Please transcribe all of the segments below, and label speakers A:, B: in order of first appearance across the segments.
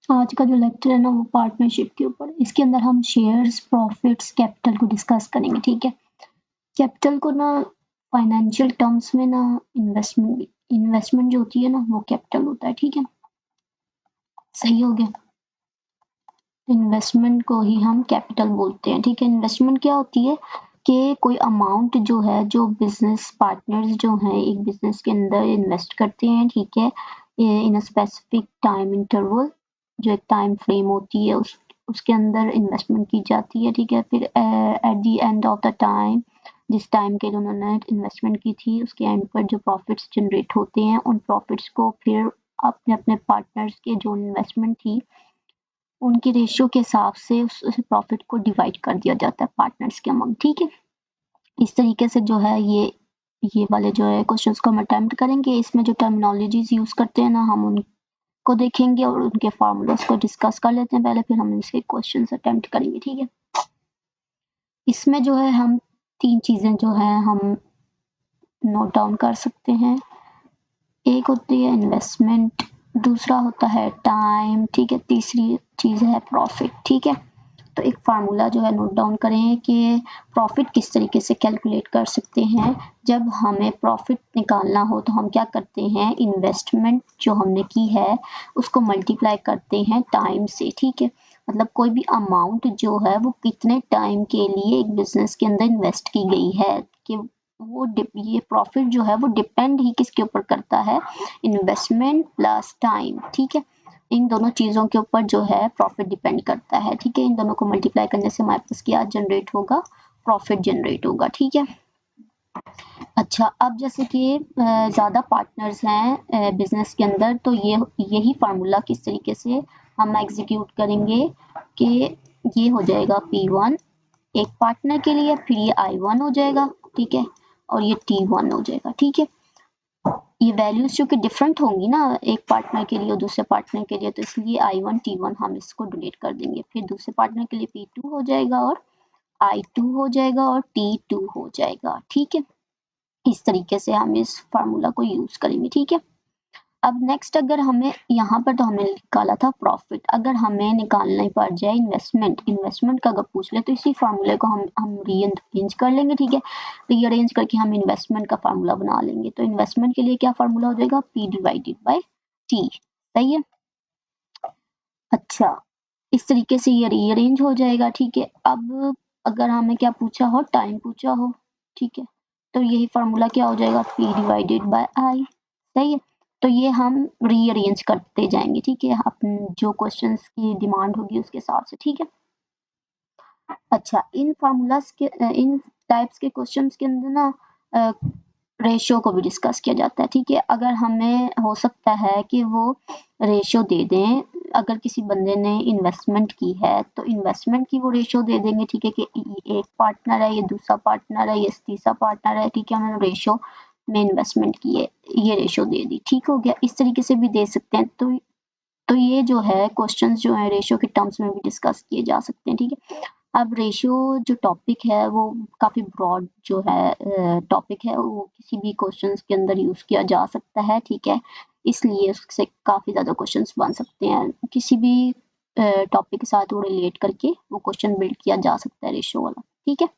A: आज का जो लेक्चर है ना वो पार्टनरशिप के ऊपर, इसके अंदर हम शेयर्स, प्रॉफिट्स, कैपिटल को डिस्कस करेंगे, ठीक है। कैपिटल को ना फाइनेंशियल टर्म्स में ना इन्वेस्टमेंट जो होती है ना वो कैपिटल होता है, ठीक है। सही हो गया। इन्वेस्टमेंट को ही हम कैपिटल बोलते हैं, ठीक है। इन्वेस्टमेंट क्या होती है कि कोई अमाउंट जो है, जो बिजनेस पार्टनर्स जो हैं एक बिजनेस के अंदर इन्वेस्ट करते हैं, ठीक है, इन अ स्पेसिफिक टाइम इंटरवल, जो एक टाइम फ्रेम होती है उसके अंदर इन्वेस्टमेंट की जाती है, ठीक है। फिर eight the end of the time, जिस टाइम के लिए उन्होंने इन्वेस्टमेंट की थी उसके एंड पर जो प्रॉफिट्स जनरेट होते हैं, उन प्रॉफिट्स को फिर अपने अपने पार्टनर्स के जो इन्वेस्टमेंट थी उनकी रेशियो के हिसाब से उस प्रॉफिट को डिवाइड कर दिया जाता है पार्टनर्स के अमंग, ठीक है। इस तरीके से जो है ये वाले जो है क्वेश्चंस को हम अटेम्प्ट करेंगे। इसमें जो टर्मिनोलॉजीज यूज करते हैं ना हम उनको देखेंगे और उनके फार्मूलाज को डिस्कस कर लेते हैं पहले, फिर हम इसके क्वेश्चंस अटेम्प्ट करेंगे, ठीक है। इसमें जो है हम 3 चीजें जो है हम नोट डाउन कर सकते हैं। एक होती है इन्वेस्टमेंट, दूसरा होता है टाइम, ठीक है, तीसरी चीज है प्रॉफिट, ठीक है। तो एक फार्मूला जो है नोट डाउन करें कि प्रॉफिट किस तरीके से कैलकुलेट कर सकते हैं। जब हमें प्रॉफिट निकालना हो तो हम क्या करते हैं, इन्वेस्टमेंट जो हमने की है उसको मल्टीप्लाई करते हैं टाइम से, ठीक है। मतलब कोई भी अमाउंट जो है वो कितने टाइम के लिए एक बिजनेस के अंदर इन्वेस्ट की गई है, कि वो ये प्रॉफिट जो है वो डिपेंड ही किसके ऊपर करता है, इन्वेस्टमेंट प्लस टाइम, ठीक है। इन दोनों चीजों के ऊपर जो है प्रॉफिट डिपेंड करता है, ठीक है। इन दोनों को मल्टीप्लाई करने से हमारे पास क्या जनरेट होगा, प्रॉफिट जनरेट होगा, ठीक है। अच्छा, अब जैसे कि ज़्यादा पार्टनर्स हैं बिजनेस के अंदर, तो यही फार्मूला किस तरीके से हम एग्जीक्यूट करेंगे कि ये हो जाएगा P1 एक पार्टनर के लिए, फिर ये I1 हो जाएगा, ठीक है, और ये T1 हो जाएगा, ठीक है। ये वैल्यूज जो कि डिफरेंट होंगी ना एक पार्टनर के लिए और दूसरे पार्टनर के लिए, तो इसलिए I1 T1 हम इसको डिलीट कर देंगे। फिर दूसरे पार्टनर के लिए P2 हो जाएगा और I2 हो जाएगा और T2 हो जाएगा, ठीक है। इस तरीके से हम इस फार्मूला को यूज करेंगे, ठीक है। अब नेक्स्ट, अगर हमें यहाँ पर तो हमने निकाला था प्रॉफिट, अगर हमें निकालना पड़ जाए इन्वेस्टमेंट का अगर पूछ ले तो इसी फार्मूले को हम रीअरेंज कर लेंगे, ठीक है। रीअरेंज करके हम इन्वेस्टमेंट का फार्मूला बना लेंगे। तो इन्वेस्टमेंट के लिए क्या फार्मूला हो जाएगा, P डिवाइडेड बाय T, सही है। अच्छा, इस तरीके से ये रीअरेंज हो जाएगा, ठीक है। अब अगर हमें क्या पूछा हो, टाइम पूछा हो, ठीक है, तो यही फार्मूला क्या हो जाएगा, P डिवाइडेड बाय I, सही है। तो ये हम रीअरेंज करते जाएंगे, ठीक है, अपन जो क्वेश्चंस की डिमांड होगी उसके हिसाब से, ठीक है। अच्छा, इन टाइप्स के क्वेश्चंस के अंदर ना रेशियो को भी डिस्कस किया जाता है, ठीक है। अगर हमें हो सकता है कि वो रेशियो दे दें, अगर किसी बंदे ने इन्वेस्टमेंट की है तो इन्वेस्टमेंट की वो रेशियो दे देंगे, ठीक है, कि एक पार्टनर है, ये दूसरा पार्टनर है, ये तीसरा पार्टनर है, ठीक है, उन्होंने रेशियो में इन्वेस्टमेंट की है, ये रेशियो दे दी, ठीक हो गया। इस तरीके से भी दे सकते हैं। तो ये जो है क्वेश्चंस जो है रेशियो के टर्म्स में भी डिस्कस किए जा सकते हैं, ठीक है। अब रेशियो जो टॉपिक है वो काफी ब्रॉड जो है टॉपिक है, वो किसी भी क्वेश्चंस के अंदर यूज किया जा सकता है, ठीक है। इसलिए उससे काफी ज्यादा क्वेश्चंस बन सकते हैं, किसी भी टॉपिक के साथ वो रिलेट करके वो क्वेश्चन बिल्ड किया जा सकता है रेशियो वाला, ठीक है।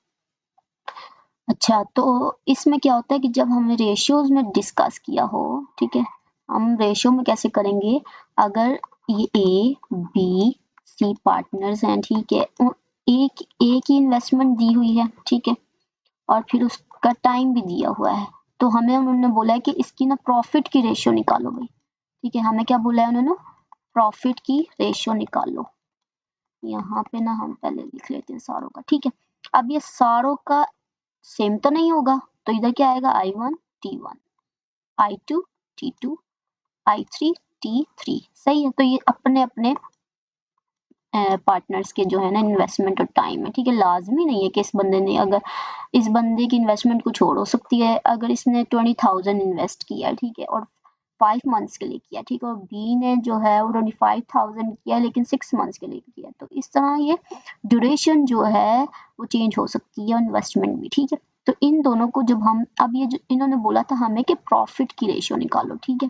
A: अच्छा, तो इसमें क्या होता है कि जब हमने रेशियोज में डिस्कस किया हो, ठीक है, हम रेशियो में कैसे करेंगे, अगर ये A B C पार्टनर्स हैं, ठीक है, एक ही इन्वेस्टमेंट दी हुई है, ठीक है, और फिर उसका टाइम भी दिया हुआ है, तो हमें उन्होंने बोला है कि इसकी ना प्रॉफिट की रेशियो निकालो भाई, ठीक है। हमें क्या बोला है उन्होंने, प्रॉफिट की रेशियो निकालो। यहाँ पे ना हम पहले लिख लेते हैं सारों का, ठीक है। अब ये सारों का सेम तो नहीं होगा, तो इधर क्या आएगा, I1 T1, I2 T2, I3 T3, सही है। तो ये अपने अपने पार्टनर्स के जो है ना इन्वेस्टमेंट और टाइम है, ठीक है। लाजमी नहीं है कि इस बंदे ने, अगर इस बंदे की इन्वेस्टमेंट कुछ और हो सकती है, अगर इसने 20,000 इन्वेस्ट किया, ठीक है, और 5 मंथ्स के लिए किया, ठीक है, और बी ने जो है वो 25,000 किया लेकिन 6 मंथ्स के लिए किया, तो इस तरह ये ड्यूरेशन जो है वो चेंज हो सकती है, इन्वेस्टमेंट भी, ठीक है। तो इन दोनों को जब हम, अब ये जो इन्होंने बोला था हमें कि प्रॉफिट की रेशियो निकालो, ठीक है,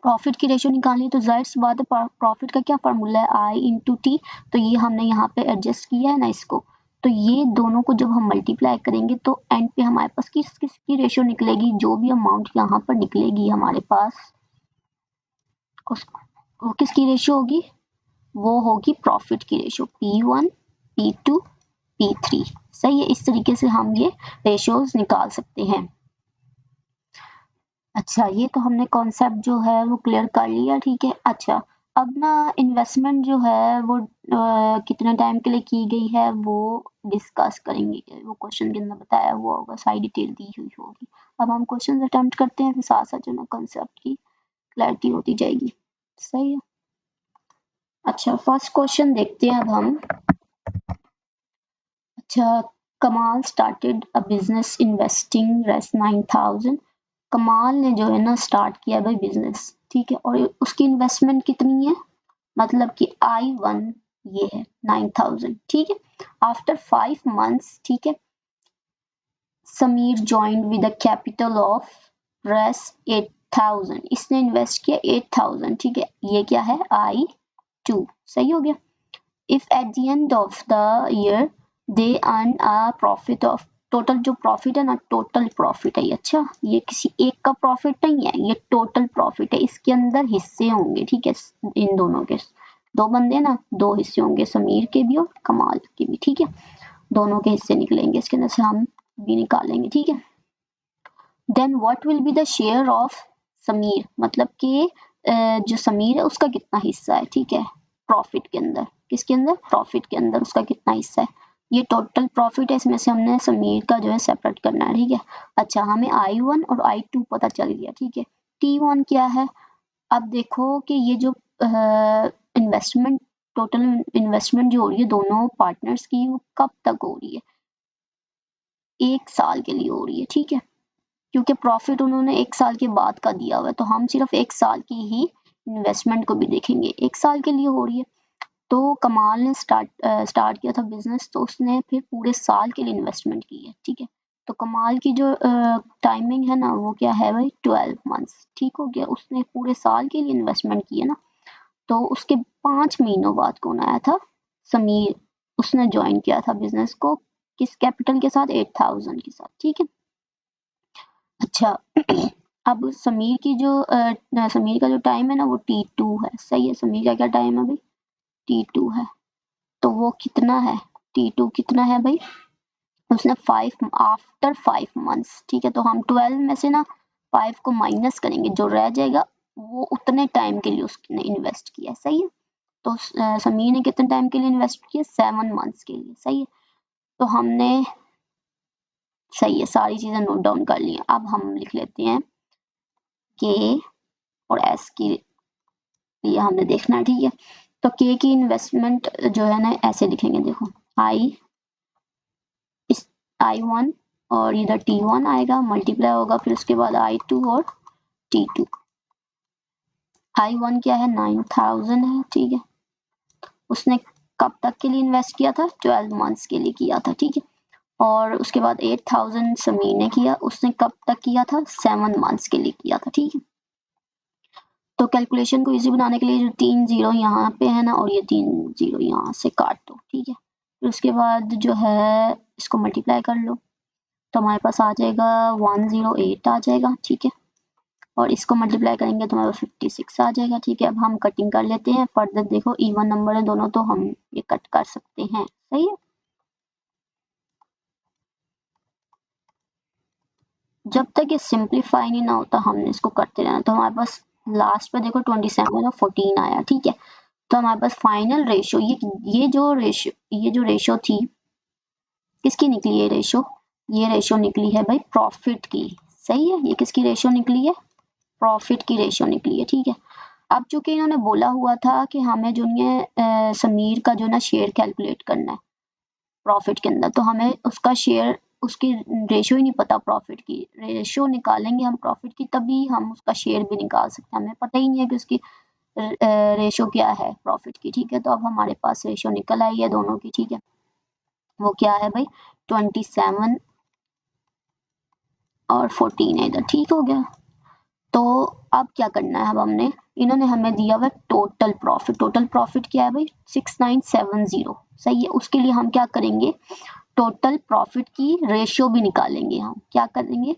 A: प्रॉफिट की रेशियो निकालनी है तो जाहिर सी बात है प्रॉफिट का क्या फार्मूला है आई इंटू टी, तो ये हमने यहाँ पे एडजस्ट किया है ना इसको, तो ये दोनों को जब हम मल्टीप्लाई करेंगे तो एंड पे हमारे पास किस किस की रेशियो निकलेगी, जो भी अमाउंट यहाँ पर निकलेगी हमारे पास उस वो किसकी रेशियो होगी, वो होगी प्रॉफिट की रेशियो P1 P2 P3। सही है, इस तरीके से हम ये रेशियोज निकाल सकते हैं। अच्छा, ये तो हमने कॉन्सेप्ट जो है वो क्लियर कर लिया, ठीक है। अच्छा, अब ना इन्वेस्टमेंट जो है वो कितने टाइम के लिए की गई है वो डिस्कस करेंगे, वो क्वेश्चन के अंदर बताया हुआ होगा, सारी डिटेल दी हुई होगी। अब हम क्वेश्चन अटेम्प्ट करते हैं, फिर साथ साथ जो ना कॉन्सेप्ट की क्लैरिटी होती जाएगी। सही है। अच्छा, फर्स्ट क्वेश्चन देखते हैं अब हम। अच्छा, Kamal started a business investing Rs 9000। Kamal ने जो है ना स्टार्ट किया भाई बिजनेस, ठीक है, और उसकी इन्वेस्टमेंट कितनी है, मतलब कि I1 ये है 9000, ठीक है। आफ्टर 5 मंथ्स, ठीक है, Sameer joined with a capital of Rs 8000, इसने इन्वेस्ट किया 8000, ठीक है, ये क्या है I2। सही हो गया। If at the end of the year they earn a profit of, total जो प्रॉफिट है ना, टोटल प्रॉफिट है ये। अच्छा, ये किसी एक का प्रॉफिट नहीं है, ये टोटल प्रॉफिट है, इसके अंदर हिस्से होंगे, ठीक है, इन दोनों के दो बंदे ना, दो हिस्से होंगे, समीर के भी और कमाल के भी, ठीक है, दोनों के हिस्से निकलेंगे, इसके अंदर से हम भी निकालेंगे, ठीक है। Then what will be the share of Sameer, मतलब कि जो समीर है उसका कितना हिस्सा है, ठीक है, प्रॉफिट के अंदर, किसके अंदर, प्रॉफिट के अंदर उसका कितना हिस्सा है, ये टोटल प्रॉफिट है, इसमें से हमने समीर का जो है सेपरेट करना है, ठीक है। अच्छा, हमें I1 और I2 पता चल गया, ठीक है। T1 क्या है, अब देखो कि ये जो इन्वेस्टमेंट, टोटल इन्वेस्टमेंट जो हो रही है दोनों पार्टनर्स की, वो कब तक हो रही है, 1 साल के लिए हो रही है, ठीक है, क्योंकि प्रॉफिट उन्होंने 1 साल के बाद का दिया हुआ है, तो हम सिर्फ 1 साल की ही इन्वेस्टमेंट को भी देखेंगे, 1 साल के लिए हो रही है। तो कमाल ने स्टार्ट किया था बिजनेस, तो उसने फिर पूरे साल के लिए इन्वेस्टमेंट की है, ठीक है। तो कमाल की जो टाइमिंग है ना वो क्या है भाई, 12 मंथ्स, ठीक हो गया, उसने पूरे साल के लिए इन्वेस्टमेंट की है ना। तो उसके 5 महीनों बाद कौन आया था, समीर, उसने ज्वाइन किया था बिजनेस को, किस कैपिटल के साथ, 8000 के साथ, ठीक है। अच्छा, अब समीर की जो समीर का जो टाइम है ना वो T2 है, सही है, समीर का क्या टाइम है भाई, T2 है, तो वो कितना है, T2 कितना है भाई, उसने 5 आफ्टर 5 मंथ्स, ठीक है, तो हम 12 में से ना 5 को माइनस करेंगे, जो रह जाएगा वो उतने टाइम के लिए उसने इन्वेस्ट किया, सही है। तो समीर ने कितने टाइम के लिए इन्वेस्ट किया, 7 मंथ्स के लिए, सही है। तो हमने, सही है, सारी चीजें नोट डाउन कर ली हैं। अब हम लिख लेते हैं के और एस की लिए हमने देखना है, ठीक है। तो के की इन्वेस्टमेंट जो है ना ऐसे लिखेंगे, देखो आई, इस I1 और इधर T1 आएगा, मल्टीप्लाई होगा, फिर उसके बाद I2 और T2। I1 क्या है, 9000 है, ठीक है, उसने कब तक के लिए इन्वेस्ट किया था, 12 मंथ्स के लिए किया था, ठीक है। और उसके बाद 8000 समीर ने किया, उसने कब तक किया था, 7 मंथ्स के लिए किया था, ठीक है। तो कैलकुलेशन को इजी बनाने के लिए जो 3 जीरो यहाँ पे है ना, और ये 3 जीरो यहाँ से काट दो, ठीक है। फिर उसके बाद जो है इसको मल्टीप्लाई कर लो, तो हमारे पास आ जाएगा 108 आ जाएगा, ठीक है, और इसको मल्टीप्लाई करेंगे तो हमारे पास 56 आ जाएगा, ठीक है। अब हम कटिंग कर लेते हैं फर्दर, देखो इवन नंबर है दोनों, तो हम ये कट कर सकते हैं, सही है। जब तक ये सिंप्लीफाई नहीं ना होता हमने इसको करते रहना, तो हमारे पास लास्ट पे देखो 27 और 14 आया, ठीक है। तो हमारे पास फाइनल रेशियो, ये जो रेशियो थी किसकी निकली, ये रेशियो निकली है भाई प्रॉफिट की, सही है, ये किसकी रेशियो निकली है, प्रॉफिट की रेशियो निकली है, ठीक है। अब चूंकि इन्होंने बोला हुआ था कि हमें जो है समीर का जो ना शेयर कैलकुलेट करना है प्रॉफिट के अंदर, तो हमें उसका शेयर, उसकी रेशियो ही नहीं पता, प्रॉफिट की रेशियो निकालेंगे हम प्रॉफिट की, तभी हम उसका शेयर भी निकाल सकते हैं, हमें पता ही नहीं है कि उसकी रेशियो क्या है प्रॉफिट की, ठीक है। तो अब हमारे पास रेशियो निकल आई है दोनों की, ठीक है, वो क्या है भाई 27 और 14 है इधर, ठीक हो गया। तो अब क्या करना है, अब हमने इन्होंने हमें दिया हुआ टोटल प्रॉफिट। टोटल प्रॉफिट क्या है भाई 6970, सही है। उसके लिए हम क्या करेंगे, टोटल प्रॉफिट की रेशियो भी निकालेंगे। हम क्या करेंगे,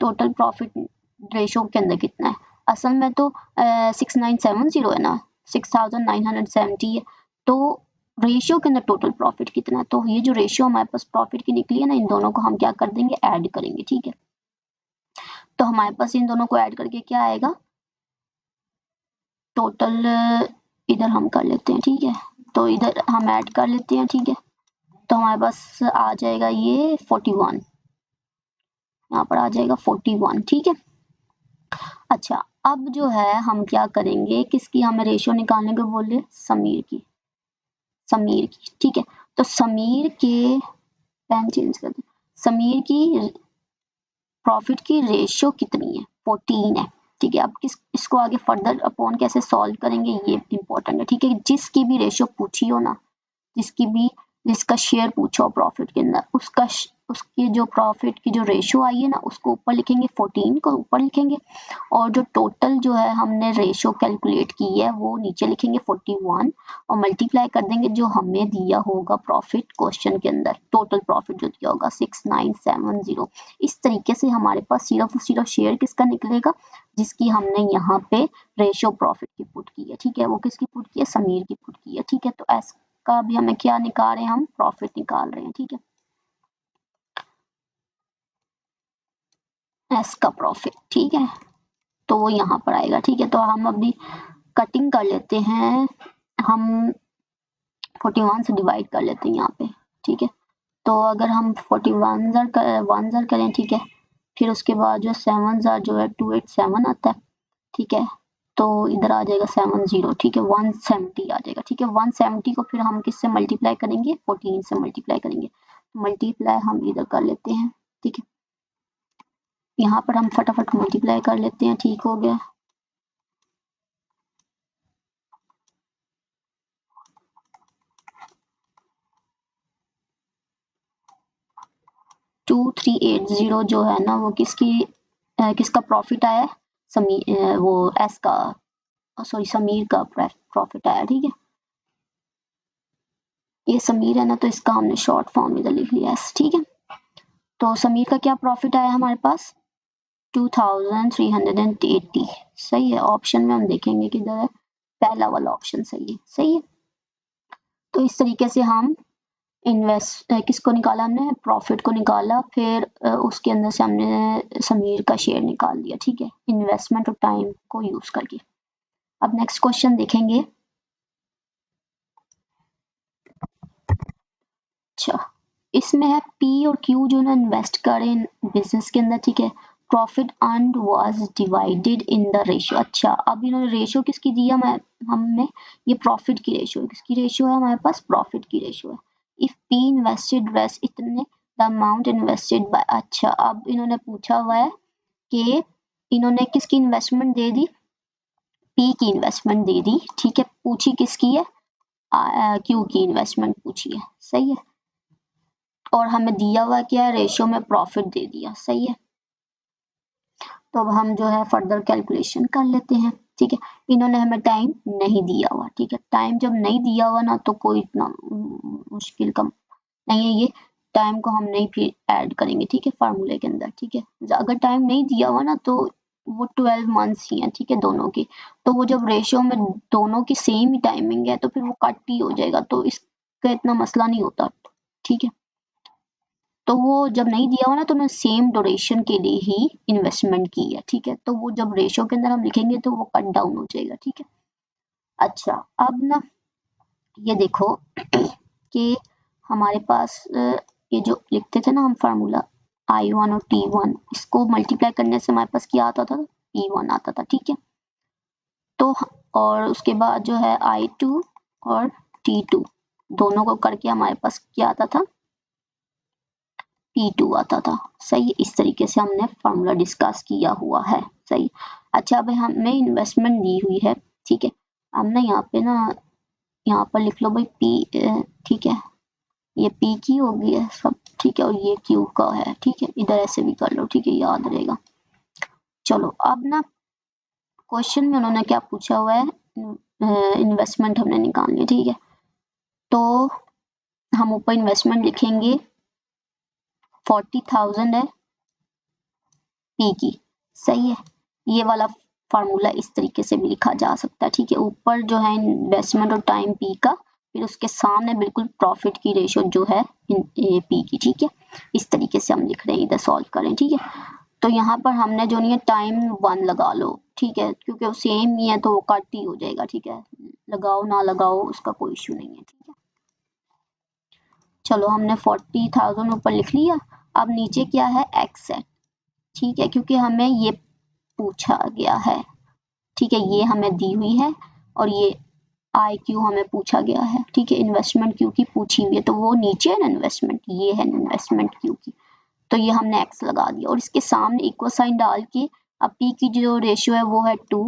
A: टोटल प्रॉफिट रेशियो के अंदर कितना है, असल में तो 6970 है ना, 6970 है, तो रेशियो के अंदर टोटल प्रॉफिट कितना है, तो ये जो रेशियो हमारे पास प्रॉफिट की निकली है ना, इन दोनों को हम क्या कर देंगे, ऐड करेंगे, ठीक है। तो हमारे पास इन दोनों को ऐड करके क्या आएगा, टोटल इधर हम कर लेते हैं, ठीक है। तो इधर हम ऐड कर लेते हैं, ठीक है। तो हमारे पास आ जाएगा ये 41, यहाँ पर आ जाएगा 41, ठीक है। अच्छा, अब जो है हम क्या करेंगे, किसकी हमें रेशियो निकालने को बोले, समीर की, समीर की, ठीक है। तो समीर के, पेन चेंज कर दे, समीर की प्रॉफिट की रेशियो कितनी है, 14 है, ठीक है। अब इसको आगे फर्दर अपॉन कैसे सॉल्व करेंगे ये इंपॉर्टेंट है, ठीक है। जिसकी भी रेशियो पूछी हो ना, जिसकी भी, जिसका शेयर पूछा हो प्रॉफिट के अंदर, उसकी जो प्रॉफिट की जो रेशियो आई है ना, उसको ऊपर लिखेंगे, 14 को ऊपर लिखेंगे, और जो टोटल जो है हमने रेशियो कैलकुलेट की है वो नीचे लिखेंगे 41, और मल्टीप्लाई कर देंगे जो हमें दिया होगा प्रॉफिट क्वेश्चन के अंदर, टोटल प्रॉफिट जो दिया होगा 6970। इस तरीके से हमारे पास सिर्फ सिर्फ शेयर किसका निकलेगा, जिसकी हमने यहाँ पे रेशियो प्रॉफिट की पुट की है, ठीक है। वो किसकी पुट की है, समीर की पुट की है, ठीक है। तो ऐसा का भी हमें क्या निकाल रहे हैं, हम प्रॉफिट निकाल रहे हैं, ठीक है, एस का प्रॉफिट, ठीक है। तो वो यहाँ पर आएगा, ठीक है। तो हम अभी कटिंग कर लेते हैं, हम 41 से डिवाइड कर लेते हैं यहाँ पे, ठीक है। तो अगर हम 41 वन ज़र करें, ठीक है, फिर उसके बाद जो 7 ज़र जो है 287 आता है, ठीक है। तो इधर आ जाएगा 70, ठीक है, 170 आ जाएगा, ठीक है। 170 को फिर हम किससे मल्टीप्लाई करेंगे, 14 से मल्टीप्लाई करेंगे। मल्टीप्लाई हम इधर कर लेते हैं, ठीक है। यहाँ पर हम फटाफट मल्टीप्लाई कर लेते हैं, ठीक हो गया। टू थ्री एट जीरो जो है ना, वो किसका प्रॉफिट आया है, वो एस का, सॉरी समीर का प्रॉफिट आया, ठीक है। ये समीर है ना, तो इसका हमने शॉर्ट फॉर्म इधर लिख लिया एस, ठीक है। तो समीर का क्या प्रॉफिट आया हमारे पास, 2380, सही है। ऑप्शन में हम देखेंगे किधर है, पहला वाला ऑप्शन सही है, सही है। तो इस तरीके से हम किसको निकाला, हमने प्रॉफिट को निकाला, फिर उसके अंदर से हमने समीर का शेयर निकाल दिया, ठीक है, इन्वेस्टमेंट और टाइम को यूज करके। अब नेक्स्ट क्वेश्चन देखेंगे। अच्छा, इसमें है पी और क्यू जो ना इन्वेस्ट करें बिजनेस के अंदर, ठीक है। Profit earned was divided in the ratio. अच्छा, अब इन्होंने रेशियो किसकी दी है, हमने ये प्रॉफिट की रेशियो, किसकी रेशियो है हमारे पास, प्रॉफिट की रेशियो है। इफ पी इन्वेस्टेड वेस्ट इतने, द अमाउंट इन्वेस्टेड बाय, अच्छा अब इन्होंने पूछा हुआ है कि इन्होंने किसकी इन्वेस्टमेंट दे दी, पी की इन्वेस्टमेंट दे दी, ठीक है। पूछी किसकी है, क्यू की इन्वेस्टमेंट पूछी है, सही है। और हमें दिया हुआ क्या है, रेशियो में प्रॉफिट दे दिया, सही है। तो अब हम जो है फर्दर कैलकुलेशन कर लेते हैं, ठीक है। इन्होंने हमें टाइम नहीं दिया हुआ, ठीक है। टाइम जब नहीं दिया हुआ ना, तो कोई इतना मुश्किल का नहीं है ये, टाइम को हम नहीं फिर ऐड करेंगे, ठीक है, फार्मूले के अंदर, ठीक है। अगर टाइम नहीं दिया हुआ ना, तो वो 12 मंथ्स ही है, ठीक है, दोनों की। तो वो जब रेशियो में दोनों की सेम ही टाइमिंग है, तो फिर वो कट ही हो जाएगा, तो इसका इतना मसला नहीं होता, ठीक है। तो वो जब नहीं दिया हुआ ना, तो उन्होंने सेम ड्यूरेशन के लिए ही इन्वेस्टमेंट की है, ठीक है। तो वो जब रेशियो के अंदर हम लिखेंगे तो वो कट डाउन हो जाएगा, ठीक है। अच्छा, अब ना ये देखो कि हमारे पास ये जो लिखते थे ना हम फार्मूला I1 और T1, इसको मल्टीप्लाई करने से हमारे पास क्या आता था, P1 आता था, ठीक है। तो और उसके बाद जो है I2 और T2 दोनों को करके हमारे पास क्या आता था, P2 आता था, सही। इस तरीके से हमने फार्मूला डिस्कस किया हुआ है, सही। अच्छा, अब हमें इन्वेस्टमेंट दी हुई है, ठीक है। हमने यहाँ पे ना, यहाँ पर लिख लो भाई P, ठीक है, ये P की होगी है सब, ठीक है, और ये Q का है, ठीक है। इधर ऐसे भी कर लो, ठीक है, याद रहेगा। चलो अब ना क्वेश्चन में उन्होंने क्या पूछा हुआ है, इन्वेस्टमेंट हमने निकालनी है, ठीक है। तो हम ऊपर इन्वेस्टमेंट लिखेंगे 40,000 है पी की, सही है। ये वाला फार्मूला इस तरीके से भी लिखा जा सकता है, ठीक है। ऊपर जो है इन्वेस्टमेंट और टाइम पी का, फिर उसके सामने बिल्कुल प्रॉफिट की रेशियो जो है पी की, ठीक है। इस तरीके से हम लिख रहे हैं, इधर सॉल्व करें, ठीक है। तो यहाँ पर हमने जो नहीं है टाइम 1 लगा लो, ठीक है, क्योंकि वो सेम ही है तो वो कट ही हो जाएगा, ठीक है। लगाओ ना लगाओ उसका कोई इश्यू नहीं है, ठीक है। चलो हमने 40,000 ऊपर लिख लिया। अब नीचे क्या है, एक्स है, ठीक है, क्योंकि हमें ये पूछा गया है, ठीक है, ये हमें दी हुई है और ये आई क्यू हमें पूछा गया है, ठीक है। इन्वेस्टमेंट क्यू की पूछी हुई है तो वो नीचे है ना इन्वेस्टमेंट, ये है इन्वेस्टमेंट क्यू की, तो ये हमने एक्स लगा दिया और इसके सामने इक्वल साइन डाल के अब पी की जो रेशियो है वो है 2,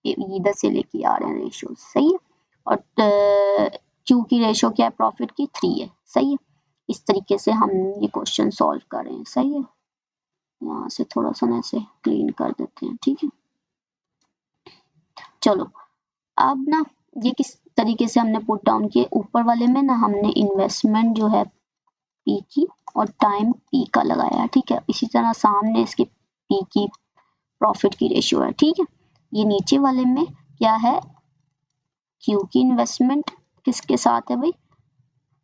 A: इधर से लेके आ रहे हैं रेशियो, सही है। और क्यू की रेशियो क्या है, प्रॉफिट की 3 है, सही है। इस तरीके से हम ये क्वेश्चन सॉल्व कर रहे हैं, सही है। यहाँ से थोड़ा सा ना ऐसे क्लीन कर देते हैं, ठीक है। चलो अब ना ये किस तरीके से हमने पुट डाउन किए, ऊपर वाले में ना हमने इन्वेस्टमेंट जो है पी की और टाइम पी का लगाया, ठीक है। इसी तरह सामने इसके पी की प्रॉफिट की रेशियो है, ठीक है। ये नीचे वाले में क्या है, क्यू की इन्वेस्टमेंट किसके साथ है भाई,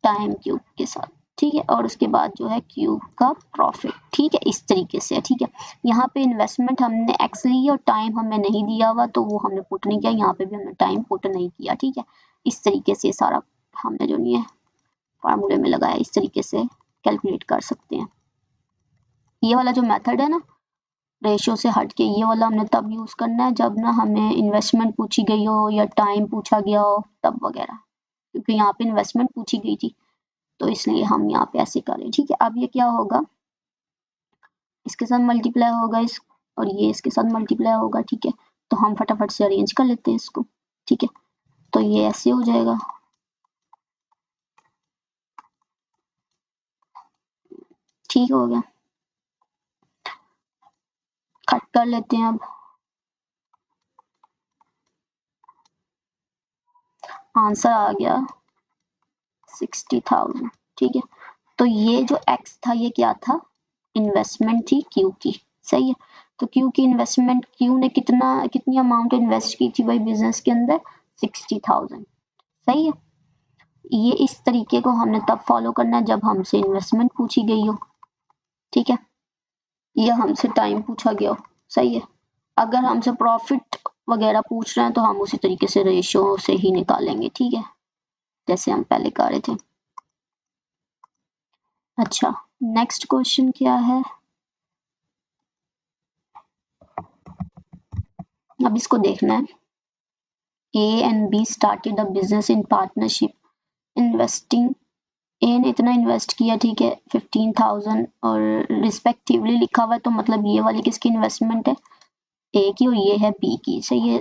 A: टाइम क्यू के साथ, ठीक है। और उसके बाद जो है क्यू का प्रॉफिट, ठीक है, इस तरीके से, ठीक है। यहाँ पे इन्वेस्टमेंट हमने एक्स ली और टाइम हमें नहीं दिया हुआ तो वो हमने पुट नहीं किया, यहाँ पे भी हमने टाइम पुट नहीं किया, ठीक है। इस तरीके से सारा हमने जो नहीं है फार्मूले में लगाया, इस तरीके से कैलकुलेट कर सकते हैं। ये वाला जो मेथड है ना रेशियो से हट के, ये वाला हमने तब यूज करना है जब ना हमें इन्वेस्टमेंट पूछी गई हो या टाइम पूछा गया हो तब वगैरह, क्योंकि यहाँ पे इन्वेस्टमेंट पूछी गई थी तो इसलिए हम यहाँ पे ऐसे करें, ठीक है। अब ये क्या होगा, इसके साथ मल्टीप्लाई होगा इस, और ये इसके साथ मल्टीप्लाई होगा, ठीक है। तो हम फटाफट से अरेंज कर लेते हैं इसको, ठीक है। तो ये ऐसे हो जाएगा, ठीक हो गया, कट कर लेते हैं। अब आंसर आ गया 60,000, ठीक है। तो ये जो एक्स था ये क्या था, इन्वेस्टमेंट थी क्यू की, सही है। तो क्यू की इन्वेस्टमेंट, क्यू ने कितनी अमाउंट इन्वेस्ट की थी भाई बिजनेस के अंदर, 60,000, सही है। ये इस तरीके को हमने तब फॉलो करना है जब हमसे इन्वेस्टमेंट पूछी गई हो, ठीक है, या हमसे टाइम पूछा गया हो, सही है। अगर हमसे प्रॉफिट वगैरह पूछ रहे हैं तो हम उसी तरीके से रेशियो से ही निकालेंगे, ठीक है, जैसे हम पहले कर रहे थे। अच्छा, नेक्स्ट क्वेश्चन क्या है, अब इसको देखना है। A and B started a business in partnership, investing, A ने इतना इन्वेस्ट किया, ठीक है, 15,000 और रिस्पेक्टिवली लिखा हुआ है तो मतलब ये वाली किसकी इन्वेस्टमेंट है, A की, और ये है B की, सही है।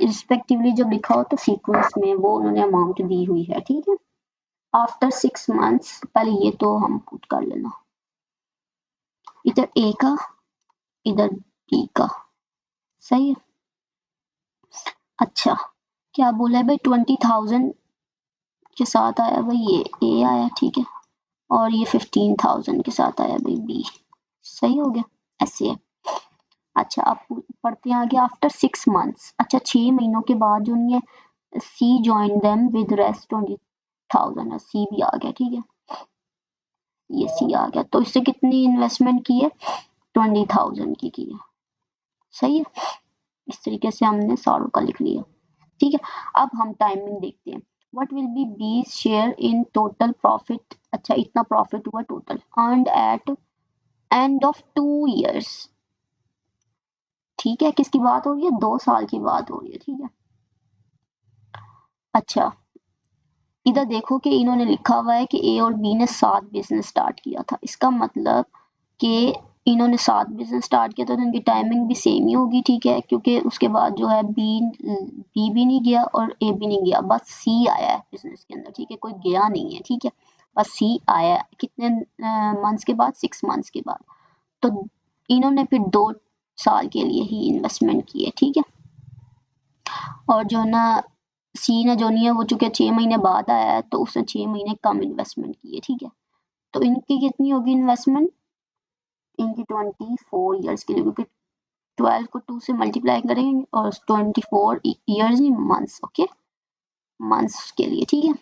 A: रिस्पेक्टिवली जब लिखा हो तो सीक्वेंस में वो उन्होंने अमाउंट दी हुई है, ठीक है। आफ्टर 6 मंथ्स, पहले ये तो हम पुट कर लेना, इधर A का इधर B का, सही है। अच्छा, क्या बोला है भाई, 20,000 के साथ आया भाई ये A आया, ठीक है, और ये 15,000 के साथ आया भाई B, सही हो गया, ऐसे है। अच्छा, अब पढ़ते हैं आगे, आफ्टर 6 मंथ्स, अच्छा 6 महीनों के बाद जो नहीं है सी जॉइन देम विद रेस्ट 20,000, सी भी आ गया, ठीक है, ये सी आ गया, तो इससे कितनी इन्वेस्टमेंट की है, 20,000 की है, सही है। इस तरीके से हमने सारों का लिख लिया, ठीक है। अब हम टाइमिंग देखते हैं, what will be B's share in total profit, अच्छा इतना प्रॉफिट हुआ total earned at end of 2 years, ठीक है, किसकी बात हो रही है, 2 साल की बात हो रही है, ठीक है। अच्छा, इधर देखो कि इन्होंने लिखा हुआ है कि ए और बी ने 7 बिजनेस स्टार्ट किया था, इसका मतलब कि इन्होंने 7 बिजनेस स्टार्ट किया तो इनकी टाइमिंग भी सेम ही होगी, ठीक है, क्योंकि उसके बाद जो है बी भी नहीं गया और ए भी नहीं गया, बस सी आया है बिजनेस के अंदर, ठीक है, कोई गया नहीं है, ठीक है, बस सी आया है, कितने मंथ्स के बाद, 6 मंथ्स के बाद। तो इन्होंने फिर 2 साल के लिए ही इन्वेस्टमेंट की है, ठीक है। और जो ना सी ने जो नहीं है वो चूंकि 6 महीने बाद आया है तो उसने 6 महीने कम इन्वेस्टमेंट की है, ठीक है। तो इनकी कितनी होगी इन्वेस्टमेंट, इनकी 24 ईयर्स के लिए, क्योंकि 12 को 2 से मल्टीप्लाई करेंगे और 24 years in months, okay, months के लिए, ठीक है।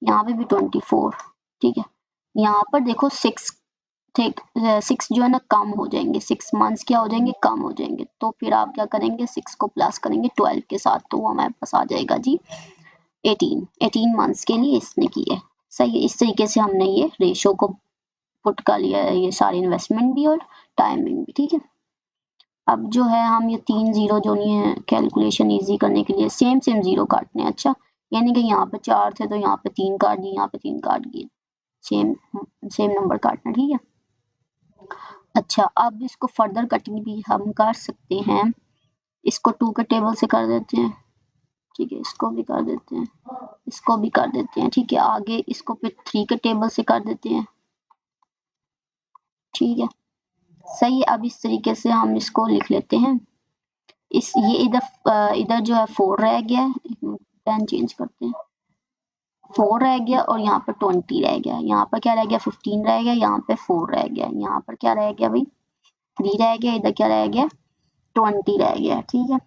A: यहाँ पे भी 24, ठीक है। यहाँ पर देखो 6, ठीक, 6 जो है ना कम हो जाएंगे, 6 मंथ्स क्या हो जाएंगे, कम हो जाएंगे। तो फिर आप क्या करेंगे, 6 को प्लस करेंगे 12 के साथ, तो वो हमारे पास आ जाएगा जी 18 मंथ्स के लिए इसने की है। सही है, इस तरीके से हमने ये रेशो को पुट कर लिया है, ये सारी इन्वेस्टमेंट भी और टाइमिंग भी, ठीक है। अब जो है हम ये 3 जीरो जो नहीं है कैलकुलेशन इजी करने के लिए सेम सेम जीरो काटने हैं। अच्छा, यानी कि यहाँ पे 4 थे तो यहाँ पे 3 काट दिए, यहाँ पे 3 काट दिए, सेम सेम नंबर काटना, ठीक है। अच्छा, अब इसको फर्दर कटिंग भी हम कर सकते हैं, इसको 2 के टेबल से कर देते हैं, ठीक है, इसको भी कर देते हैं, इसको भी कर देते हैं, ठीक है। आगे इसको फिर 3 के टेबल से कर देते हैं, ठीक है। सही है, अब इस तरीके से हम इसको लिख लेते हैं। इस ये इधर इधर जो है 4 रह गया है, पेन चेंज करते हैं, 4 रह गया और यहाँ पर 20 रह गया, यहाँ पर क्या रह गया 15 रह गया, यहाँ पे 4 रह गया, यहाँ पर क्या रह गया भाई 3 रह गया, इधर क्या रह गया 20 रह गया, ठीक है।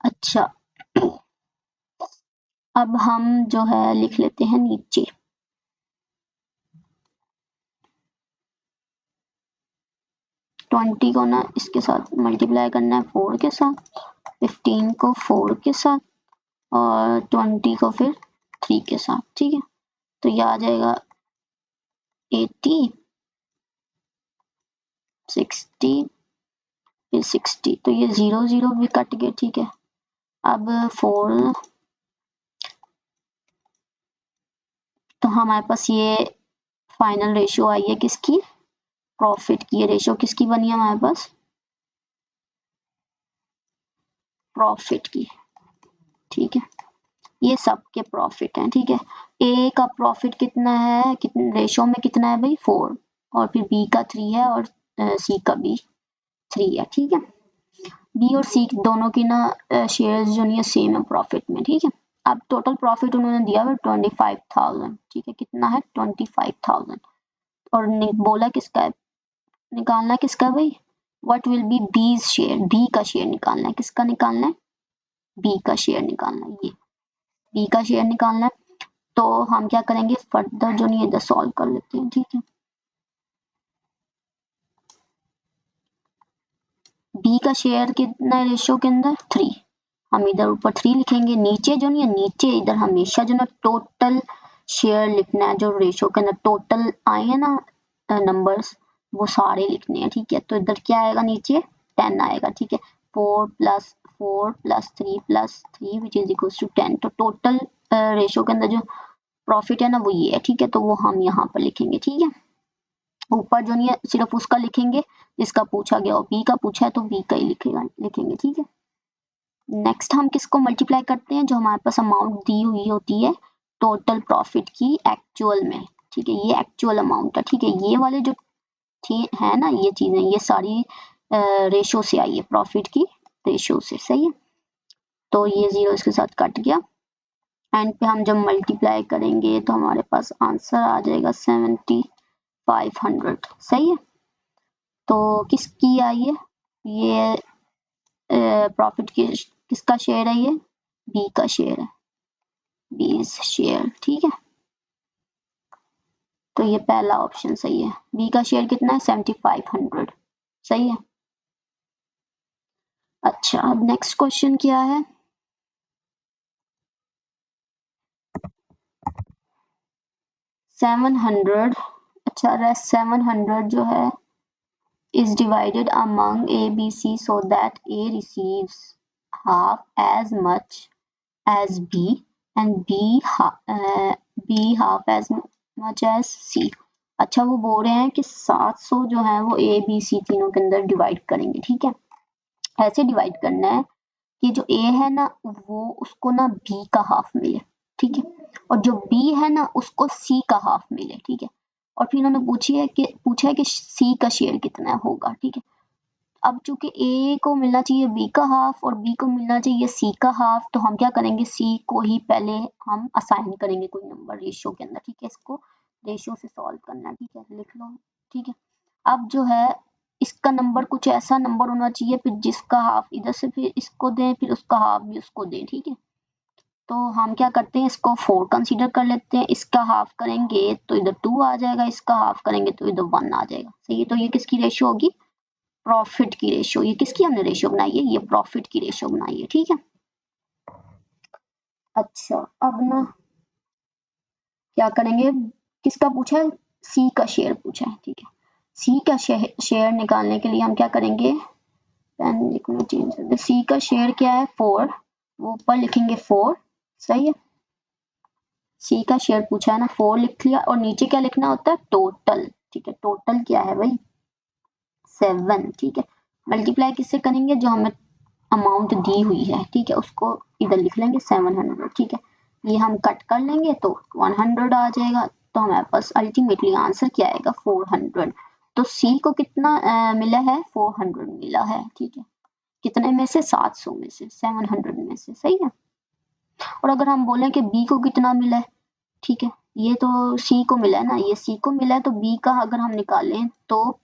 A: अच्छा, अब हम जो है लिख लेते हैं नीचे 20 को ना इसके साथ मल्टीप्लाई करना है 4 के साथ, 15 को 4 के साथ और 20 को फिर 3 के साथ, ठीक है। तो ये आ जाएगा 80, 60 फिर 60, तो ये 0 0 भी कट गए, ठीक है। अब 4, तो हमारे पास ये फाइनल रेशियो आई है किसकी, प्रॉफिट की। ये रेशियो किसकी बनी है हमारे पास, प्रॉफिट की, ठीक है। ये सबके प्रॉफिट हैं, ठीक है। ए का प्रॉफिट कितना है, कितने रेशियो में कितना है भाई 4, और फिर बी का 3 है और सी का भी 3 है, ठीक है। बी और सी दोनों की ना शेयर्स जो नहीं है सेम है प्रॉफिट में, ठीक है। अब टोटल प्रॉफिट उन्होंने दिया है 25,000, ठीक है, कितना है 25,000, और बोला किसका है, निकालना किसका है भाई, what will be B's share, B का शेयर निकालना है, किसका निकालना है, बी का शेयर निकालना है, ये बी का शेयर निकालना है। तो हम क्या करेंगे फर्दर जो नहीं है इधर सॉल्व कर लेते हैं, ठीक है। बी का शेयर कितना है रेशियो के अंदर 3, हम इधर ऊपर 3 लिखेंगे, नीचे जो नहीं है नीचे इधर हमेशा जो ना टोटल शेयर लिखना है, जो रेशियो के अंदर टोटल आए हैं ना नंबर्स वो सारे लिखने हैं, ठीक है। तो इधर क्या आएगा नीचे 10 आएगा, ठीक है। 4 plus 4 plus 3 plus 3 which is equal to 10, तो टोटल रेशियो के अंदर जो प्रॉफिट है ना वो ये है, ठीक है। तो वो हम यहाँ पर लिखेंगे, ठीक है। ऊपर जो नहीं है सिर्फ उसका लिखेंगे जिसका पूछा गया, और बी का पूछा है तो बी का ही लिखेंगे, ठीक है। नेक्स्ट हम किसको मल्टीप्लाई करते हैं, जो हमारे पास अमाउंट दी हुई होती है टोटल प्रॉफिट की एक्चुअल में, ठीक है। ये एक्चुअल अमाउंट है, ठीक है। ये वाले जो थे है ना ये चीजें ये सारी रेशो से आई है, प्रॉफिट की रेशो से, सही है। तो ये 0 इसके साथ कट गया, एंड पे हम जब मल्टीप्लाई करेंगे तो हमारे पास आंसर आ जाएगा 7500, सही है। तो किसकी आई है ये प्रॉफिट की, किसका शेयर है ये, बी का शेयर है, बी शेयर, ठीक है। तो ये पहला ऑप्शन सही है, बी का शेयर कितना है 7500, सही है। अच्छा, अब नेक्स्ट क्वेश्चन क्या है, 700, अच्छा 700 जो है is divided among A, B, C so that A receives half as much as B and B half as much as C। अच्छा, वो बोल रहे हैं कि 700 जो है वो A, B, C तीनों के अंदर डिवाइड करेंगे, ठीक है। ऐसे डिवाइड करना है कि जो A है ना वो उसको ना B का हाफ मिले, ठीक है, और जो B है ना उसको C का हाफ मिले, ठीक है। और फिर इन्होंने पूछा है कि C का शेयर कितना होगा, ठीक है। अब चूंकि ए को मिलना चाहिए बी का हाफ और बी को मिलना चाहिए सी का हाफ, तो हम क्या करेंगे, सी को ही पहले हम असाइन करेंगे कोई नंबर रेशियो के अंदर, ठीक है। इसको रेशियो से सॉल्व करना है, ठीक है, लिख लो, ठीक है। अब जो है इसका नंबर कुछ ऐसा नंबर होना चाहिए फिर जिसका हाफ इधर से फिर इसको दें, फिर उसका हाफ भी उसको दें, ठीक है। तो हम क्या करते हैं, इसको 4 कंसीडर कर लेते हैं, इसका हाफ करेंगे तो इधर 2 आ जाएगा, इसका हाफ करेंगे तो इधर 1 आ जाएगा, सही है। तो ये किसकी रेशियो होगी, प्रॉफिट की रेशियो। ये किसकी हमने रेशियो बनाई है, ये प्रॉफिट की रेशियो बनाई है, ठीक है। अच्छा अब ना क्या करेंगे, किसका पूछा है, सी का शेयर पूछा है, ठीक है। सी का शेयर निकालने के लिए हम क्या करेंगे, पेन लिखना चेंज, सी का शेयर क्या है 4, वो ऊपर लिखेंगे 4, सही है। सी का शेयर पूछा है ना, 4 लिख लिया, और नीचे क्या लिखना होता है, टोटल, ठीक है। टोटल क्या है भाई, 7, ठीक है। मल्टीप्लाई किससे करेंगे, जो हमें अमाउंट दी हुई है, ठीक है, उसको इधर लिख लेंगे 700, ठीक है। ये हम कट कर लेंगे तो 100 आ जाएगा, तो हमारे पास अल्टीमेटली आंसर क्या आएगा, 400। तो सी को कितना मिला है, 400 मिला है, ठीक है। कितने में से, 700 में से, 700 में से, सही है। और अगर हम बोलें कि बी को कितना मिला है, ठीक है, ये तो सी को मिला है ना, ये सी को मिला है, तो बी का अगर हम निकालें तो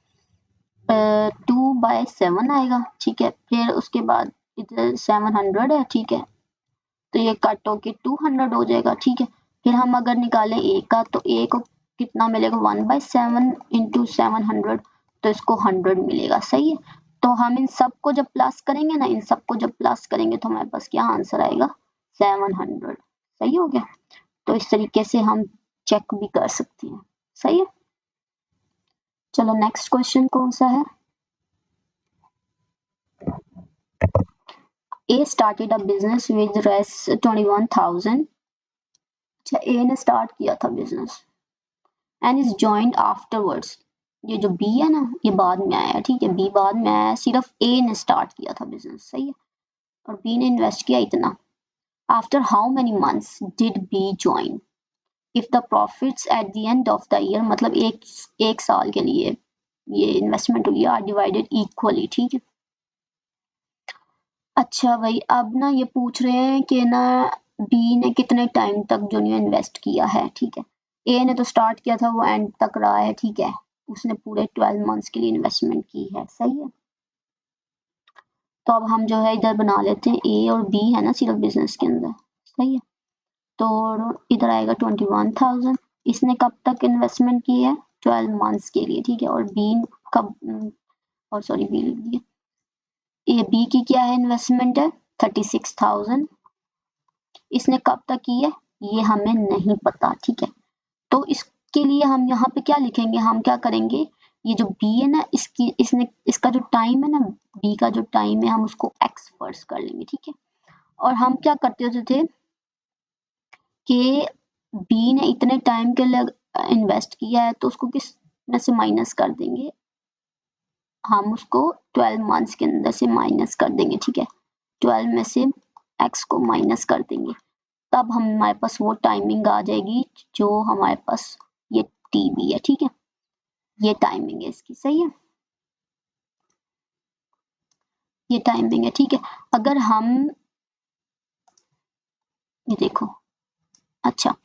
A: 2/7 आएगा, ठीक है। फिर उसके बाद इधर 700 है, ठीक है, तो ये कट होके 200 हो जाएगा, ठीक है। फिर हम अगर निकालें ए का, तो ए को कितना मिलेगा, 1/7 इंटू 700, तो इसको 100 मिलेगा, सही है। तो हम इन सबको जब प्लस करेंगे ना, इन सबको जब प्लस करेंगे तो हमारे पास क्या आंसर आएगा, 700, सही हो गया। तो इस तरीके से हम चेक भी कर सकते हैं, सही है। चलो नेक्स्ट क्वेश्चन कौन सा है, A started a business with res 21,000। अच्छा, ए ने स्टार्ट किया था business and is joined afterwards. ये जो बी है ना, ये बाद में आया, ठीक है, बी बाद में आया, सिर्फ ए ने स्टार्ट किया था बिजनेस, सही है। और बी ने इन्वेस्ट किया इतना। After how many months did B join, if the profits at the end of the year, मतलब एक साल के लिए ये इन्वेस्टमेंट हुई, आर डिवाइडेड इक्वली, ठीक है। अच्छा भाई, अब ना ये पूछ रहे हैं कि ना बी ने कितने टाइम तक जो है इन्वेस्ट किया है, ठीक है। ए ने तो स्टार्ट किया था, वो एंड तक रहा है, ठीक है, उसने पूरे 12 मंथ्स के लिए इन्वेस्टमेंट की है, सही है। तो अब हम जो है इधर बना लेते हैं, ए और बी है ना सिर्फ बिजनेस के अंदर, सही है। तो इधर आएगा 21,000, इसने कब तक इन्वेस्टमेंट की है, 12 मंथ्स के लिए, ठीक है। और बी कब, और सॉरी बी लिख दिया, ये बी की क्या है, इन्वेस्टमेंट है 36,000, इसने कब तक की है, ये हमें नहीं पता, ठीक है। तो इसके लिए हम यहाँ पे क्या लिखेंगे, हम क्या करेंगे, ये जो बी है ना, इसका जो टाइम है ना, बी का जो टाइम है, हम उसको एक्स फर्स्ट कर लेंगे, ठीक है। और हम क्या करते होते थे कि बी ने इतने टाइम के लिए इन्वेस्ट किया है, तो उसको किस में से माइनस कर देंगे, हम उसको 12 मंथ्स के अंदर से माइनस कर देंगे, ठीक है। 12 में से एक्स को माइनस कर देंगे, तब हमारे पास वो टाइमिंग आ जाएगी जो हमारे पास ये टीबी है, ठीक है। ये टाइमिंग है इसकी, सही है, ये टाइमिंग है, ठीक है। अगर हम ये देखो, अच्छा,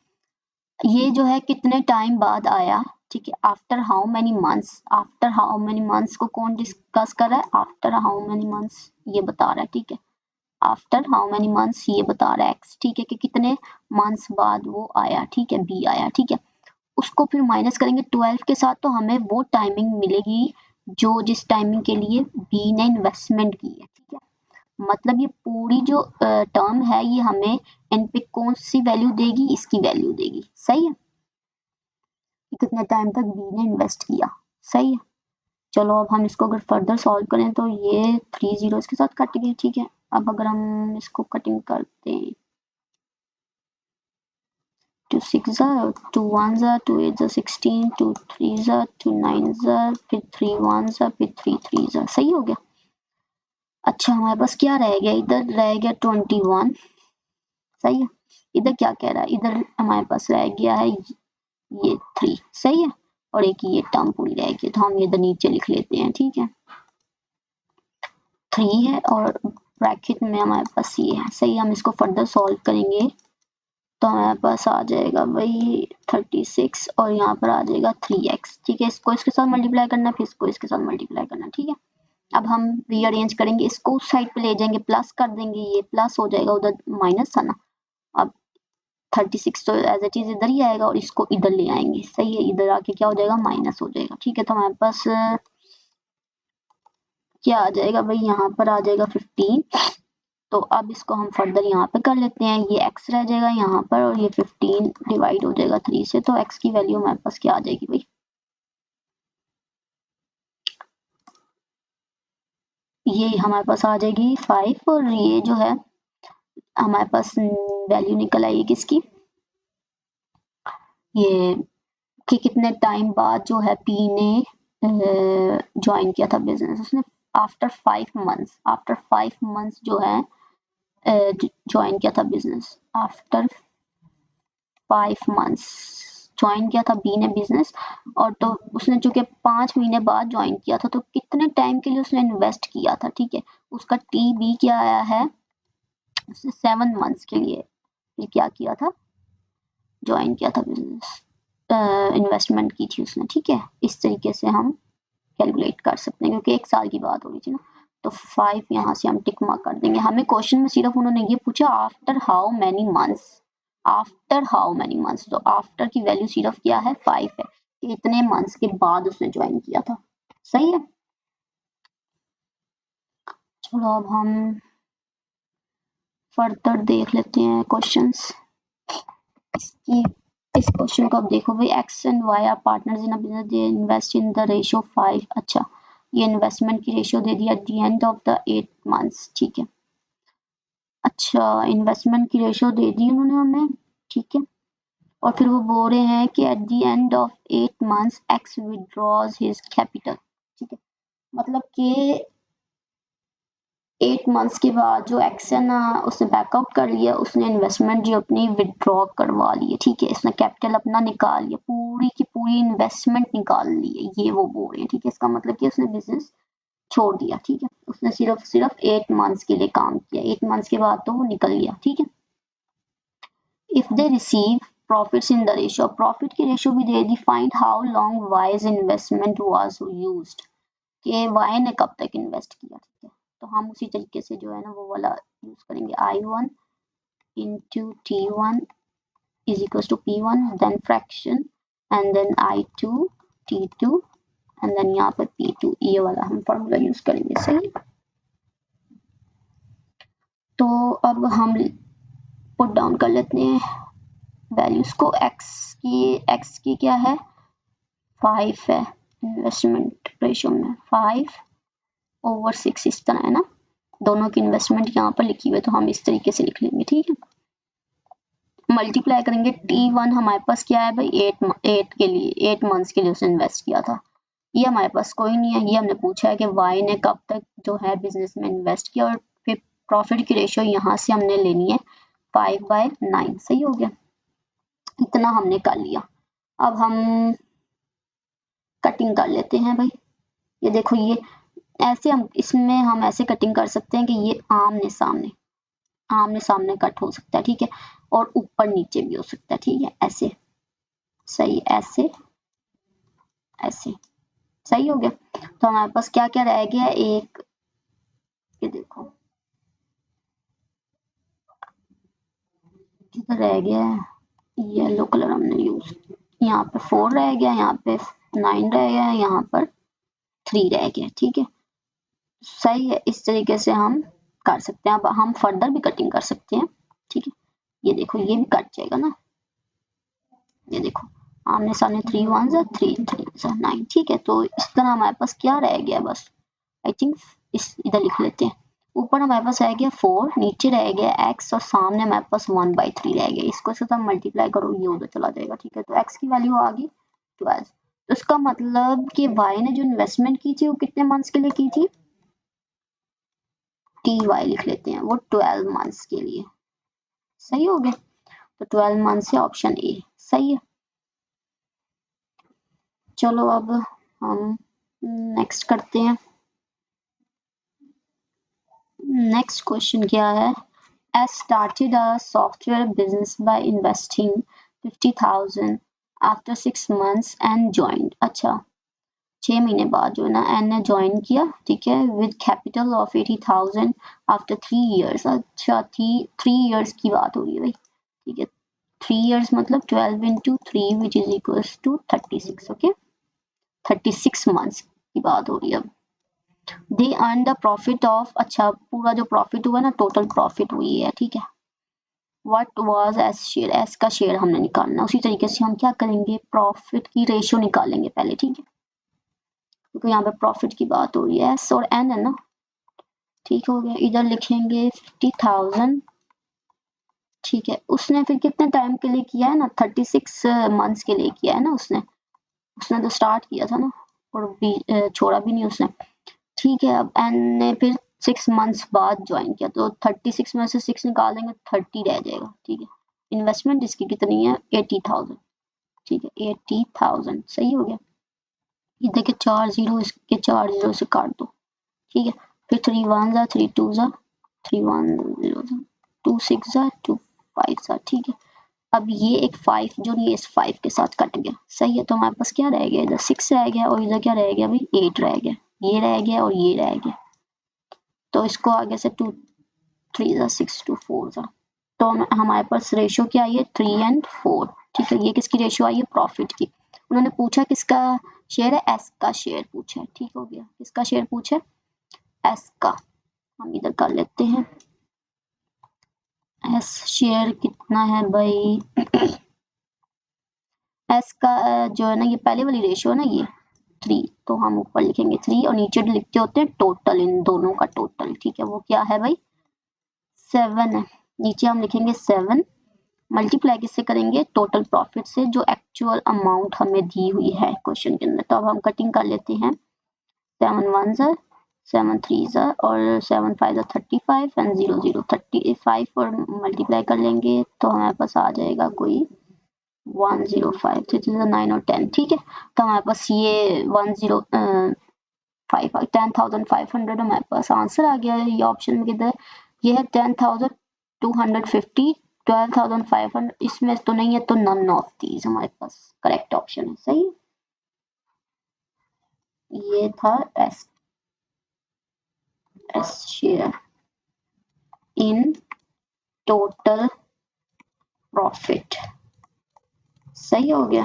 A: ये जो है कितने टाइम बाद आया, ठीक है, after how many months, after how many months को कौन डिस्कस कर रहा है, आफ्टर हाउ मेनी मंथ्स ये बता रहा है, ठीक है। आफ्टर हाउ मेनी मंथ्स ये बता रहा है एक्स, ठीक है, कि कितने मंथ्स बाद वो आया, ठीक है, बी आया, ठीक है। उसको फिर माइनस करेंगे 12 के साथ, तो हमें वो टाइमिंग मिलेगी जो जिस टाइमिंग के लिए बी ने इन्वेस्टमेंट की है, ठीक है। मतलब ये पूरी जो टर्म है, ये हमें एन पे कौन सी वैल्यू देगी, इसकी वैल्यू देगी, सही है, कि कितने टाइम तक बी ने इन्वेस्ट किया, सही है। चलो अब हम इसको अगर फर्दर सॉल्व करें तो ये 3 जीरो इसके साथ कट गए, ठीक है। अब अगर हम इसको कटिंग करते हैं, 2 6 2 1 2 8 16, 2 3 2 9 फिर 3 1 फिर 3 3, सही हो गया। अच्छा, हमारे पास क्या रह गया, इधर रह गया 21, सही है। इधर क्या कह रहा है, इधर हमारे पास रह गया है ये 3, सही है। और एक ये टर्म पूरी रह गई, तो हम ये इधर नीचे लिख लेते हैं, ठीक है। 3 है और ब्रैकेट में हमारे पास ये है। सही, हम इसको फर्दर सॉल्व करेंगे तो हमारे पास आ जाएगा वही 36 और यहाँ पर आ जाएगा 3x। ठीक है, इसको इसके साथ मल्टीप्लाई करना, फिर इसको इसके साथ मल्टीप्लाई करना। ठीक है, अब हम रीअरेंज करेंगे, इसको उस साइड पे ले जाएंगे, प्लस कर देंगे, ये प्लस हो जाएगा, उधर माइनस था ना। अब 36 तो एज इट इज इधर ही आएगा और इसको इधर ले आएंगे। सही है, इधर आके क्या हो जाएगा, माइनस हो जाएगा। ठीक है, तो हमारे पास क्या आ जाएगा भाई, यहाँ पर आ जाएगा 15। तो अब इसको हम फर्दर यहाँ पे कर लेते हैं, ये x रह जाएगा यहाँ पर और ये 15 डिवाइड हो जाएगा 3 से, तो x की वैल्यू हमारे पास क्या आ जाएगी भाई, ये हमारे पास आ जाएगी 5 और ये जो है हमारे पास वैल्यू निकल आएगी किसकी, ये कि कितने टाइम बाद जो है पी ने ज्वाइन किया था बिजनेस, उसने आफ्टर 5 मंथ्स जो है ज्वाइन किया था बिजनेस। आफ्टर 5 मंथ्स ज्वाइन किया था बी ने बिजनेस, और तो उसने चूंकि 5 महीने बाद ज्वाइन किया था, तो कितने टाइम के लिए उसने इन्वेस्ट किया था। ठीक है, उसका टी बी क्या आया है, उसने 7 मंथ्स के लिए फिर क्या किया था, ज्वाइन किया था बिजनेस, इन्वेस्टमेंट की थी उसने। ठीक है, इस तरीके से हम कैलकुलेट कर सकते हैं क्योंकि 1 साल की बात हो रही थी ना। तो 5 यहाँ से हम टिक मार्क कर देंगे। हमें क्वेश्चन में सिर्फ उन्होंने ये पूछा after how many months, after how many months, तो आफ्टर की वैल्यू सिर्फ क्या है, 5 है, कि इतने मंथ्स के बाद उसने ज्वाइन किया था। सही है, चलो अब हम फर्दर देख लेते हैं क्वेश्चंस इसकी। इस क्वेश्चन को अब देखो भाई, X and Y are partners in a business, they invest in the ratio 5। अच्छा, ये इन्वेस्टमेंट की रेशियो दे दिया at the end of the 8 months. ठीक है, अच्छा इन्वेस्टमेंट की रेशियो दे दी उन्होंने हमें। ठीक है, और फिर वो बोल रहे हैं कि eight the end of 8 months x withdraws his capital. ठीक है, मतलब कि 8 मंथ्स के बाद जो एक्स है ना, उसने बैकआउट कर लिया, उसने इन्वेस्टमेंट जो अपनी विड्रॉ करवा ली है। ठीक है, इसने कैपिटल अपना निकाल लिया, पूरी की पूरी इन्वेस्टमेंट निकाल ली है, ये वो बोल रहे हैं। ठीक है, इसका मतलब कि उसने बिजनेस छोड़ दिया। ठीक है, उसने सिर्फ सिर्फ 8 मंथ्स के लिए काम किया, 8 मंथ्स के बाद तो वो निकल गया। ठीक है, if they receive profits in the ratio, profit की रेशियो भी दे दी, find how long Y's investment was used, कि वाई ने कब तक इन्वेस्ट किया। ठीक है, तो हम उसी तरीके से जो है ना वो वाला यूज करेंगे, I1 into T1 is equals to P1, then fraction and then I2 T2 and then यहाँ पर P2, ये वाला हम फॉर्मूला यूज करेंगे। सही, तो अब हम पुट डाउन कर लेते हैं वैल्यूज को। x की क्या है, 5 है, इन्वेस्टमेंट रेशियो में 5/6 इस तरह है ना, दोनों की इन्वेस्टमेंट यहाँ पर लिखी हुई है तो हम इस तरीके से लिख लेंगे। ठीक है, मल्टीप्लाई करेंगे, T1 हमारे पास क्या है भाई, 8 मंथ्स के लिए उसने इन्वेस्ट किया था, ये हमारे पास कोई नहीं है, ये हमने पूछा है कि वाई ने कब तक जो है बिजनेस में इन्वेस्ट किया, और फिर प्रॉफिट की रेशियो यहाँ से हमने लेनी है 5/9। सही हो गया, इतना हमने कर लिया। अब हम कटिंग कर लेते हैं भाई, ये देखो, ये ऐसे हम इसमें हम ऐसे कटिंग कर सकते हैं कि ये आमने सामने कट हो सकता है। ठीक है, और ऊपर नीचे भी हो सकता है। ठीक है, ऐसे सही, ऐसे ऐसे सही हो गया। तो हमारे पास क्या क्या रह गया, एक ये देखो किधर रह गया है, येलो कलर हमने यूज, यहाँ पे 4 रह गया, यहाँ पे 9 रह गया, यहाँ पर 3 रह गया। ठीक है, सही है, इस तरीके से हम कर सकते हैं। अब हम फर्दर भी कटिंग कर सकते हैं। ठीक है, ये देखो ये भी कट जाएगा ना, ये देखो आमने सामने 3 1 3 3 9। ठीक है, तो इस तरह हमारे पास क्या रह गया, बस आई थिंक इस इधर लिख लेते हैं, ऊपर हमारे पास रह गया 4, नीचे रह गया x और सामने हमारे पास 1/3 रह गया, इसको से हम मल्टीप्लाई करो, ये उधर चला जाएगा। ठीक है, तो x की वैल्यू आ गई 12। तो इसका मतलब कि y ने जो इन्वेस्टमेंट की थी वो कितने मंथ्स के लिए की थी, ty लिख लेते हैं, वो 12 मंथ्स के लिए। सही हो गया, तो 12 मंथ्स है, ऑप्शन ए सही है। चलो अब हम नेक्स्ट करते हैं। नेक्स्ट क्वेश्चन क्या है, as started a software business by investing 50,000 after 6 months and joined। अच्छा 6 महीने बाद जो है ना एन ने ज्वाइन किया, ठीक है, with capital of 80,000 after 3 years. अच्छा 3 इयर्स की बात हो रही है भाई, ठीक है, 3 इयर्स मतलब 12 into 3 which is equals to 36। Okay 36 months की बात हो रही है। अब they earn the profit of, अच्छा पूरा जो प्रॉफिट हुआ ना टोटल प्रॉफिट हुई है, ठीक है, what was S share, S का शेयर हमने निकालना, उसी तरीके से हम क्या करेंगे प्रॉफिट की रेशियो निकालेंगे पहले, ठीक है, क्योंकि यहाँ पे प्रॉफिट की बात हो रही है, एस और एन है ना, ठीक हो गया। इधर लिखेंगे 50,000, ठीक है, उसने फिर कितने टाइम के लिए किया है ना, 36 मंथ्स के लिए किया है ना उसने उसने तो स्टार्ट किया था ना, और भी छोड़ा भी नहीं उसने, ठीक है। अब एन ने फिर 6 मंथ्स बाद ज्वाइन किया, तो 36 में से 6 निकालेंगे 30 रह जाएगा, ठीक है। इन्वेस्टमेंट इसकी कितनी है 80,000, ठीक है, 80,000 सही हो गया। इधर के 4 जीरो इसके 4 जीरो से काट दो, ठीक है, फिर 3 1 जा 3 2 जा 3 1 0 जा 2 6 जा 2 5 जा, ठीक है। अब ये एक 5 जो नहीं इस 5 के साथ कट गया, सही है, तो हमारे पास क्या रह गया, इधर 6 रह गया और इधर क्या रह गया भाई 8 रह गया, ये रह गया और ये रह गया, तो इसको आगे से 2 3 जा 6 2 4 जा, तो हमारे पास रेशियो क्या आई है 3 and 4, ठीक है। ये किसकी रेशियो आई है प्रॉफिट की। उन्होंने पूछा किसका शेयर है, एस का शेयर पूछा है, ठीक हो गया, किसका शेयर पूछा है एस का, हम इधर कर लेते हैं एस शेयर कितना है भाई एस का जो है ना ये पहले वाली रेशियो है ना ये 3, तो हम ऊपर लिखेंगे 3 और नीचे लिखते होते हैं टोटल, इन दोनों का टोटल, ठीक है, वो क्या है भाई 7 है, नीचे हम लिखेंगे 7 मल्टीप्लाई किससे करेंगे टोटल प्रॉफिट से जो एक्चुअल अमाउंट हमें दी हुई है क्वेश्चन के अंदर। तो अब हम कटिंग कर लेते हैं, 7 1 जा 7 3 जा और 7 5 जा 35 एंड 0 0 35 और मल्टीप्लाई कर लेंगे तो हमारे पास आ जाएगा कोई 105, तो 9 और 10, ठीक है। तो हमारे पास ये 10,500 हमारे पास आंसर आ गया है, ये ऑप्शन में किधर ये है 10,250 12,500, इसमें तो नहीं है, तो नन ऑफ दीज हमारे पास करेक्ट ऑप्शन है, सही। ये था S share in total profit, सही हो गया।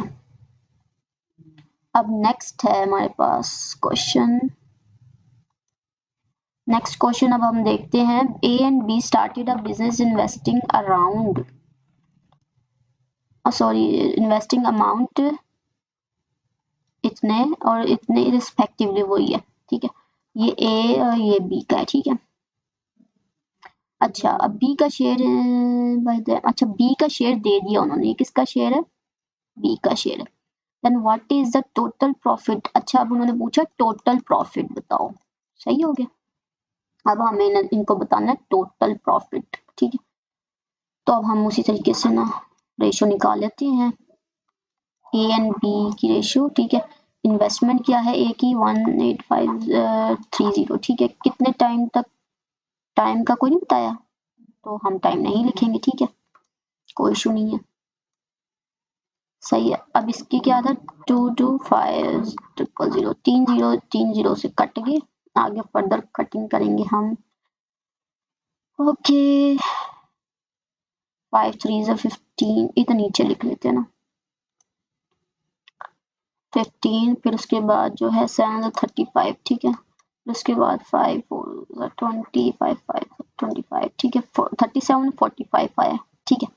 A: अब नेक्स्ट है हमारे पास क्वेश्चन, नेक्स्ट क्वेश्चन अब हम देखते हैं, A and be started a business investing around investing amount इतने और इतने रिस्पेक्टिवली, वही है, ठीक है, ये ए और ये बी का है, ठीक है। अच्छा अब बी का शेयर अच्छा बी का शेयर दे दिया उन्होंने, ये किसका शेयर है बी का शेयर है। Then what is the total profit, अच्छा अब उन्होंने पूछा टोटल प्रॉफिट बताओ, सही हो गया। अब हमें इनको बताना है टोटल प्रॉफिट, ठीक है, तो अब हम उसी तरीके से ना रेशियो निकाल लेते हैं ए एंड बी की रेशियो, ठीक है। इन्वेस्टमेंट क्या है ए की 18530, ठीक है, कितने टाइम तक, टाइम का कोई नहीं बताया तो हम टाइम नहीं लिखेंगे, ठीक है, कोई इशू नहीं है, सही है। अब इसकी क्या था 22500, 3 जीरो से कट गए, आगे फर्दर कटिंग करेंगे हम, ओके 5 3 15, इधर नीचे लिख लेते हैं ना 15, फिर उसके बाद जो है 7 35, ठीक है, फिर उसके बाद 5 4 20 5 5 25, ठीक है, 37 45 आया, ठीक है।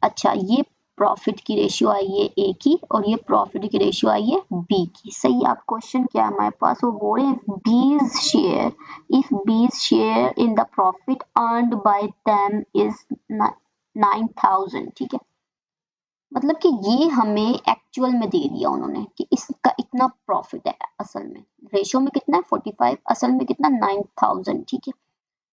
A: अच्छा ये प्रॉफिट की रेशियो आई है ए की और ये प्रॉफिट की रेशियो आई है बी की, सही। आप क्वेश्चन क्या है हमारे पास, वो बोल रहे हैं बीज शेयर, इफ बीज share in the profit earned bye them is 9,000, ठीक है, मतलब कि ये हमें एक्चुअल में दे दिया उन्होंने कि इसका इतना प्रॉफिट है, असल में रेशियो में कितना है 45, असल में कितना 9,000, ठीक है।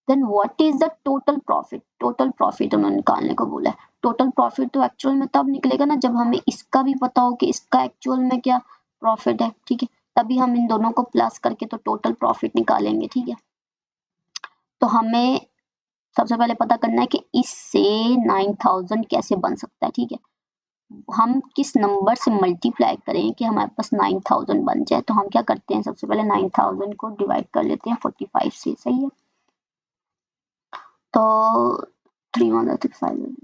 A: Then what is the total profit, total profit उन्होंने निकालने को बोला है। टोटल प्रॉफिट तो एक्चुअल में तब निकलेगा ना जब हमें इसका भी पता हो कि इसका एक्चुअल में क्या प्रॉफिट है, ठीक है, तभी हम इन दोनों को प्लस करके तो टोटल प्रॉफिट निकालेंगे, ठीक है। तो हमें सबसे पहले पता करना है कि इससे 9000 कैसे बन सकता है। ठीक है, हम किस नंबर से मल्टीप्लाई करें कि हमारे पास 9000 बन जाए। तो हम क्या करते हैं, सबसे पहले 9000 को डिवाइड कर लेते हैं 45 से। सही है, तो 3 1 6 5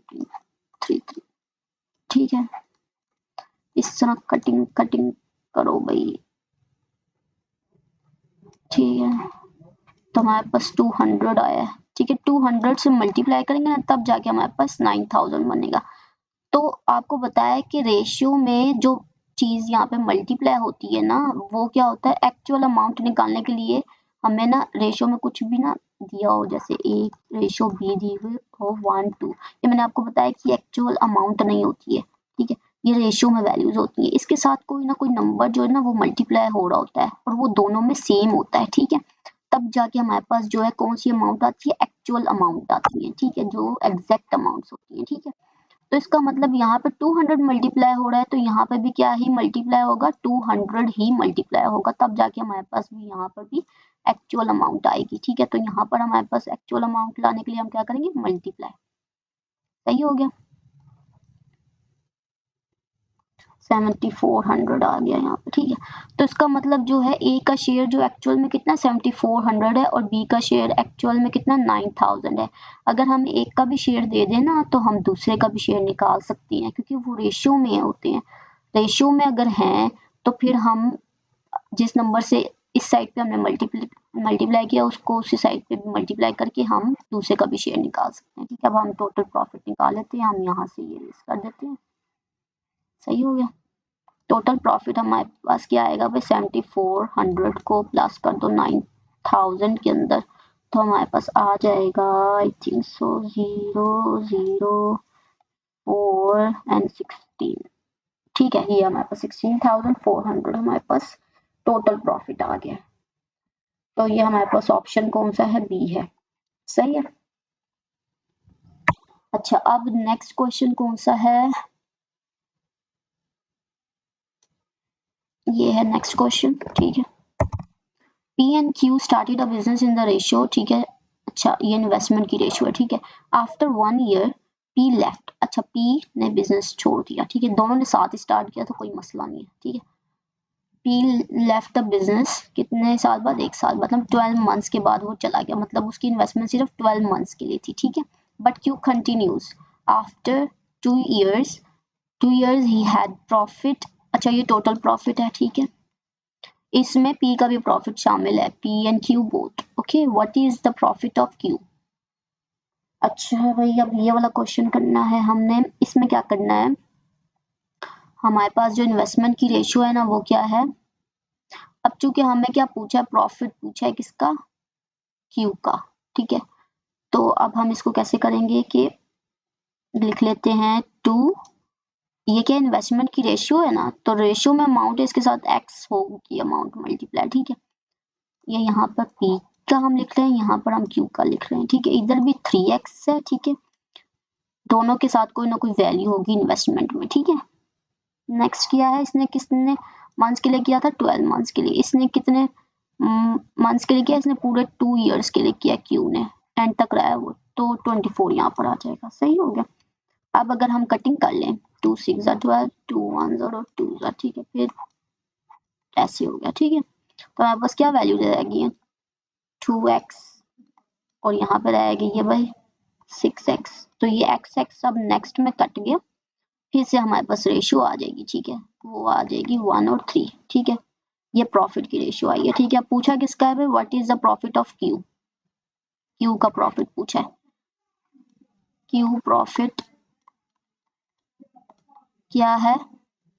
A: 3 3। ठीक है, इस तरह कटिंग कटिंग करो भाई। ठीक है, तो हमारे पास 200 आया है। ठीक है, 200 से मल्टीप्लाई करेंगे ना, तब जाके हमारे पास 9000 बनेगा। तो आपको बताया कि रेशियो में जो चीज यहाँ पे मल्टीप्लाई होती है ना, वो क्या होता है, एक्चुअल अमाउंट निकालने के लिए हमें ना रेशियो में कुछ भी ना दिया हो, जैसे एक रेशियो बी दी हुई हो 1 2, ये मैंने आपको बताया कि एक्चुअल अमाउंट नहीं होती है। ठीक है, ये रेशियो में वैल्यूज होती है, इसके साथ कोई ना कोई नंबर जो है ना वो मल्टीप्लाई हो रहा होता है और वो दोनों में सेम होता है। ठीक है, तब जाके हमारे पास जो है कौन सी अमाउंट आती है, एक्चुअल अमाउंट आती है। ठीक है, जो एग्जैक्ट अमाउंट होती है। ठीक है, तो इसका मतलब यहाँ पे 200 मल्टीप्लाई हो रहा है, तो यहाँ पे भी क्या ही मल्टीप्लाई होगा, 200 ही मल्टीप्लाई होगा, तब जाके हमारे पास भी यहाँ पर भी एक्चुअल अमाउंट आएगी। ठीक है, तो यहाँ पर हमारे पास एक्चुअल अमाउंट लाने के लिए हम क्या करेंगे, मल्टीप्लाई। सही हो गया, 7400 आ गया यहाँ पे। ठीक है, तो इसका मतलब जो है ए का शेयर जो एक्चुअल में कितना 7400 है और बी का शेयर एक्चुअल में कितना 9000 है। अगर हम एक का भी शेयर दे दें ना, तो हम दूसरे का भी शेयर निकाल सकते हैं, क्योंकि वो रेशियो में होते हैं। रेशियो में अगर हैं तो फिर हम जिस नंबर से इस साइड पे हमने मल्टीप्लाई किया, उसको उसी साइड पे भी मल्टीप्लाई करके हम दूसरे का भी शेयर निकाल सकते हैं। ठीक है, अब हम टोटल प्रॉफिट निकाल लेते हैं, हम यहाँ से ये लिस्ट कर देते हैं। सही हो गया, टोटल प्रॉफिट हमारे पास क्या आएगा भाई, 7400 को प्लस कर दो 9000 के अंदर, तो हमारे पास आ जाएगा आई थिंक सो 004 एंड 16। ठीक है, ये हमारे पास 16400 हमारे पास टोटल प्रॉफिट आ गया। तो ये हमारे पास ऑप्शन कौन सा है, बी है। सही है, अच्छा अब नेक्स्ट क्वेश्चन कौन सा है, ये है नेक्स्ट क्वेश्चन। ठीक है, P and Q started a business in the ratio। ठीक है, अच्छा ये इन्वेस्टमेंट की रेशियो है। ठीक है, आफ्टर 1 ईयर P लेफ्ट। अच्छा, P ने बिजनेस छोड़ दिया। ठीक है, दोनों ने साथ स्टार्ट किया तो कोई मसला नहीं है। ठीक है, P लेफ्ट द बिजनेस कितने साल बाद, 1 साल, मतलब 12 मंथ्स के बाद वो चला गया, मतलब उसकी इन्वेस्टमेंट सिर्फ 12 मंथ्स के लिए थी। ठीक है, but Q continues after 2 years, 2 years he had profit. अच्छा, ये टोटल प्रॉफिट है। ठीक है, इसमें P का भी प्रॉफिट शामिल है, P and Q both. Okay, what is the profit of Q। अच्छा भाई, अब ये वाला क्वेश्चन करना है हमने। इसमें क्या करना है, हमारे पास जो इन्वेस्टमेंट की रेशियो है ना वो क्या है। अब चूंकि हमें क्या पूछा है, प्रॉफिट पूछा है किसका, Q का। ठीक है, तो अब हम इसको कैसे करेंगे कि लिख लेते हैं 2, ये क्या इन्वेस्टमेंट की रेशियो है ना, तो रेशियो में अमाउंट है, इसके साथ x होगी अमाउंट मल्टीप्लाई। ठीक है, ये यहाँ पर P का हम लिख रहे हैं, यहाँ पर हम Q का लिख रहे हैं। ठीक है, इधर भी 3x है। ठीक है, दोनों के साथ कोई ना कोई वैल्यू होगी इन्वेस्टमेंट में। ठीक है, नेक्स्ट किया है इसने, किसने मंथ्स के लिए किया था, 12 मंथ्स के लिए। इसने कितने मंथ्स के लिए किया, इसने पूरे 2 इयर्स के लिए किया, Q ने एंड तक रहा है वो, तो 24 यहाँ पर आ जाएगा। सही हो गया, अब अगर हम कटिंग कर लें, 2 6 12, 2 1 और 2 ठीक है, फिर ऐसे हो गया। ठीक है, तो हमारे पास क्या वैल्यू रहेगी, 2x और यहाँ पे रहेगी ये भाई 6x, तो ये x अब नेक्स्ट में कट गया, फिर से हमारे पास रेशियो आ जाएगी। ठीक है, वो आ जाएगी 1 और 3। ठीक है, ये प्रॉफिट की रेशियो आई है। ठीक है, पूछा किसका है भाई, what is the profit of Q। Q का प्रॉफिट पूछा है, Q प्रॉफिट क्या है,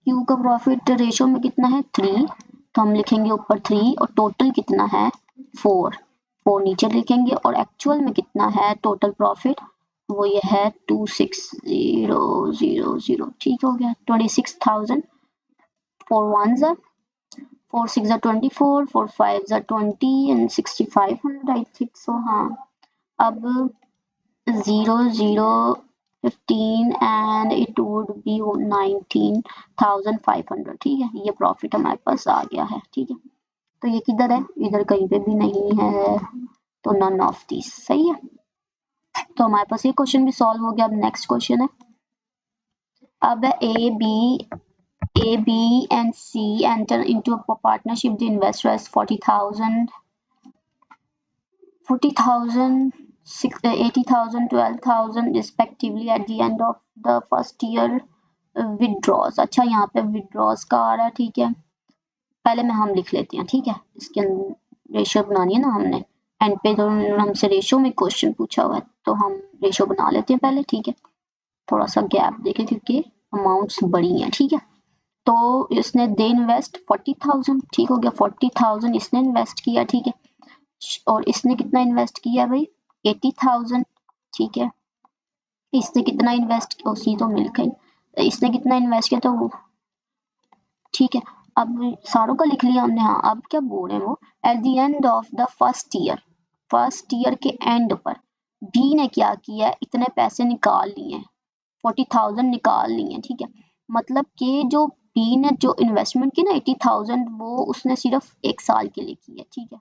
A: Q का प्रॉफिट रेशियो में कितना है 3, तो हम लिखेंगे ऊपर 3 और टोटल कितना है 4, 4 नीचे लिखेंगे और एक्चुअल में कितना है टोटल प्रॉफिट, वो ये है 26000। ठीक हो गया, 26,000। 4 1s are 4 6 are 24, 4 5s are 20 and 6500 I think so। हाँ, अब 0015 and it would be 19,500। ठीक है, ये प्रॉफिट हमारे पास आ गया है। ठीक है, तो ये किधर है, इधर कहीं पे भी नहीं है, तो नन ऑफ दीज। सही है, तो हमारे पास ये क्वेश्चन भी सॉल्व हो गया। अब नेक्स्ट क्वेश्चन है, अब A B and C enter into a partnership. The investor has 40,000, 80,000, 12,000 respectively at the end of the first year withdraws। अच्छा, यहाँ पे withdraws का आ रहा है, ठीक है। पहले में हम लिख लेते हैं, ठीक है। इसके रेशियो बनानी है ना हमने, एंड पे तो हमसे रेशियो में क्वेश्चन पूछा हुआ है, तो हम रेशियो बना लेते हैं पहले, ठीक है। थोड़ा सा गैप देखें क्योंकि अमाउंट्स बड़ी हैं, ठीक है। तो इसने दे इन्वेस्ट 40,000, ठीक हो गया। 40,000 इसने इन्वेस्ट किया, ठीक है। और इसने कितना इन्वेस्ट किया भाई, 80,000, ठीक है। इसने कितना इन्वेस्ट किया, उसी तो मिल गई। इसने कितना इन्वेस्ट किया, तो ठीक है। अब सारों का लिख लिया हमने। हाँ, अब क्या बोल रहे हैं वो, eight the end of the first year के एंड पर बी ने क्या किया, इतने पैसे निकाल लिए, 40,000 निकाल लिए, ठीक है। मतलब कि जो बी ने जो इन्वेस्टमेंट की ना 80,000, वो उसने सिर्फ 1 साल के लिए की है, ठीक है।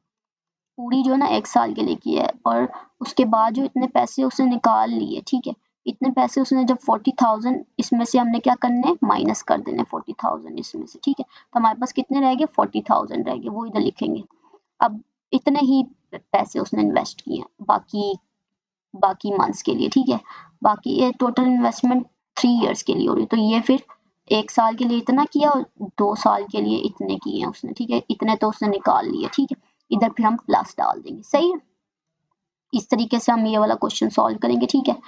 A: पूरी जो है ना 1 साल के लिए की है, और उसके बाद जो इतने पैसे उसने निकाल लिए, ठीक है। इतने पैसे उसने जब 40,000, इसमें से हमने क्या करने, माइनस कर देने 40,000 इसमें से, ठीक है। तो हमारे पास कितने रह गए, 40,000 रह गए, वो इधर लिखेंगे। अब इतने ही पैसे उसने इन्वेस्ट किए बाकी बाकी मंथ्स के लिए, ठीक है। बाकी ये टोटल इन्वेस्टमेंट 3 इयर्स के लिए हो रही, तो ये फिर 1 साल के लिए इतना किया और 2 साल के लिए इतने किए उसने, ठीक है। इतने तो उसने निकाल लिए, ठीक है। इधर फिर हम प्लस डाल देंगे, सही है। इस तरीके से हम ये वाला क्वेश्चन सॉल्व करेंगे, ठीक है।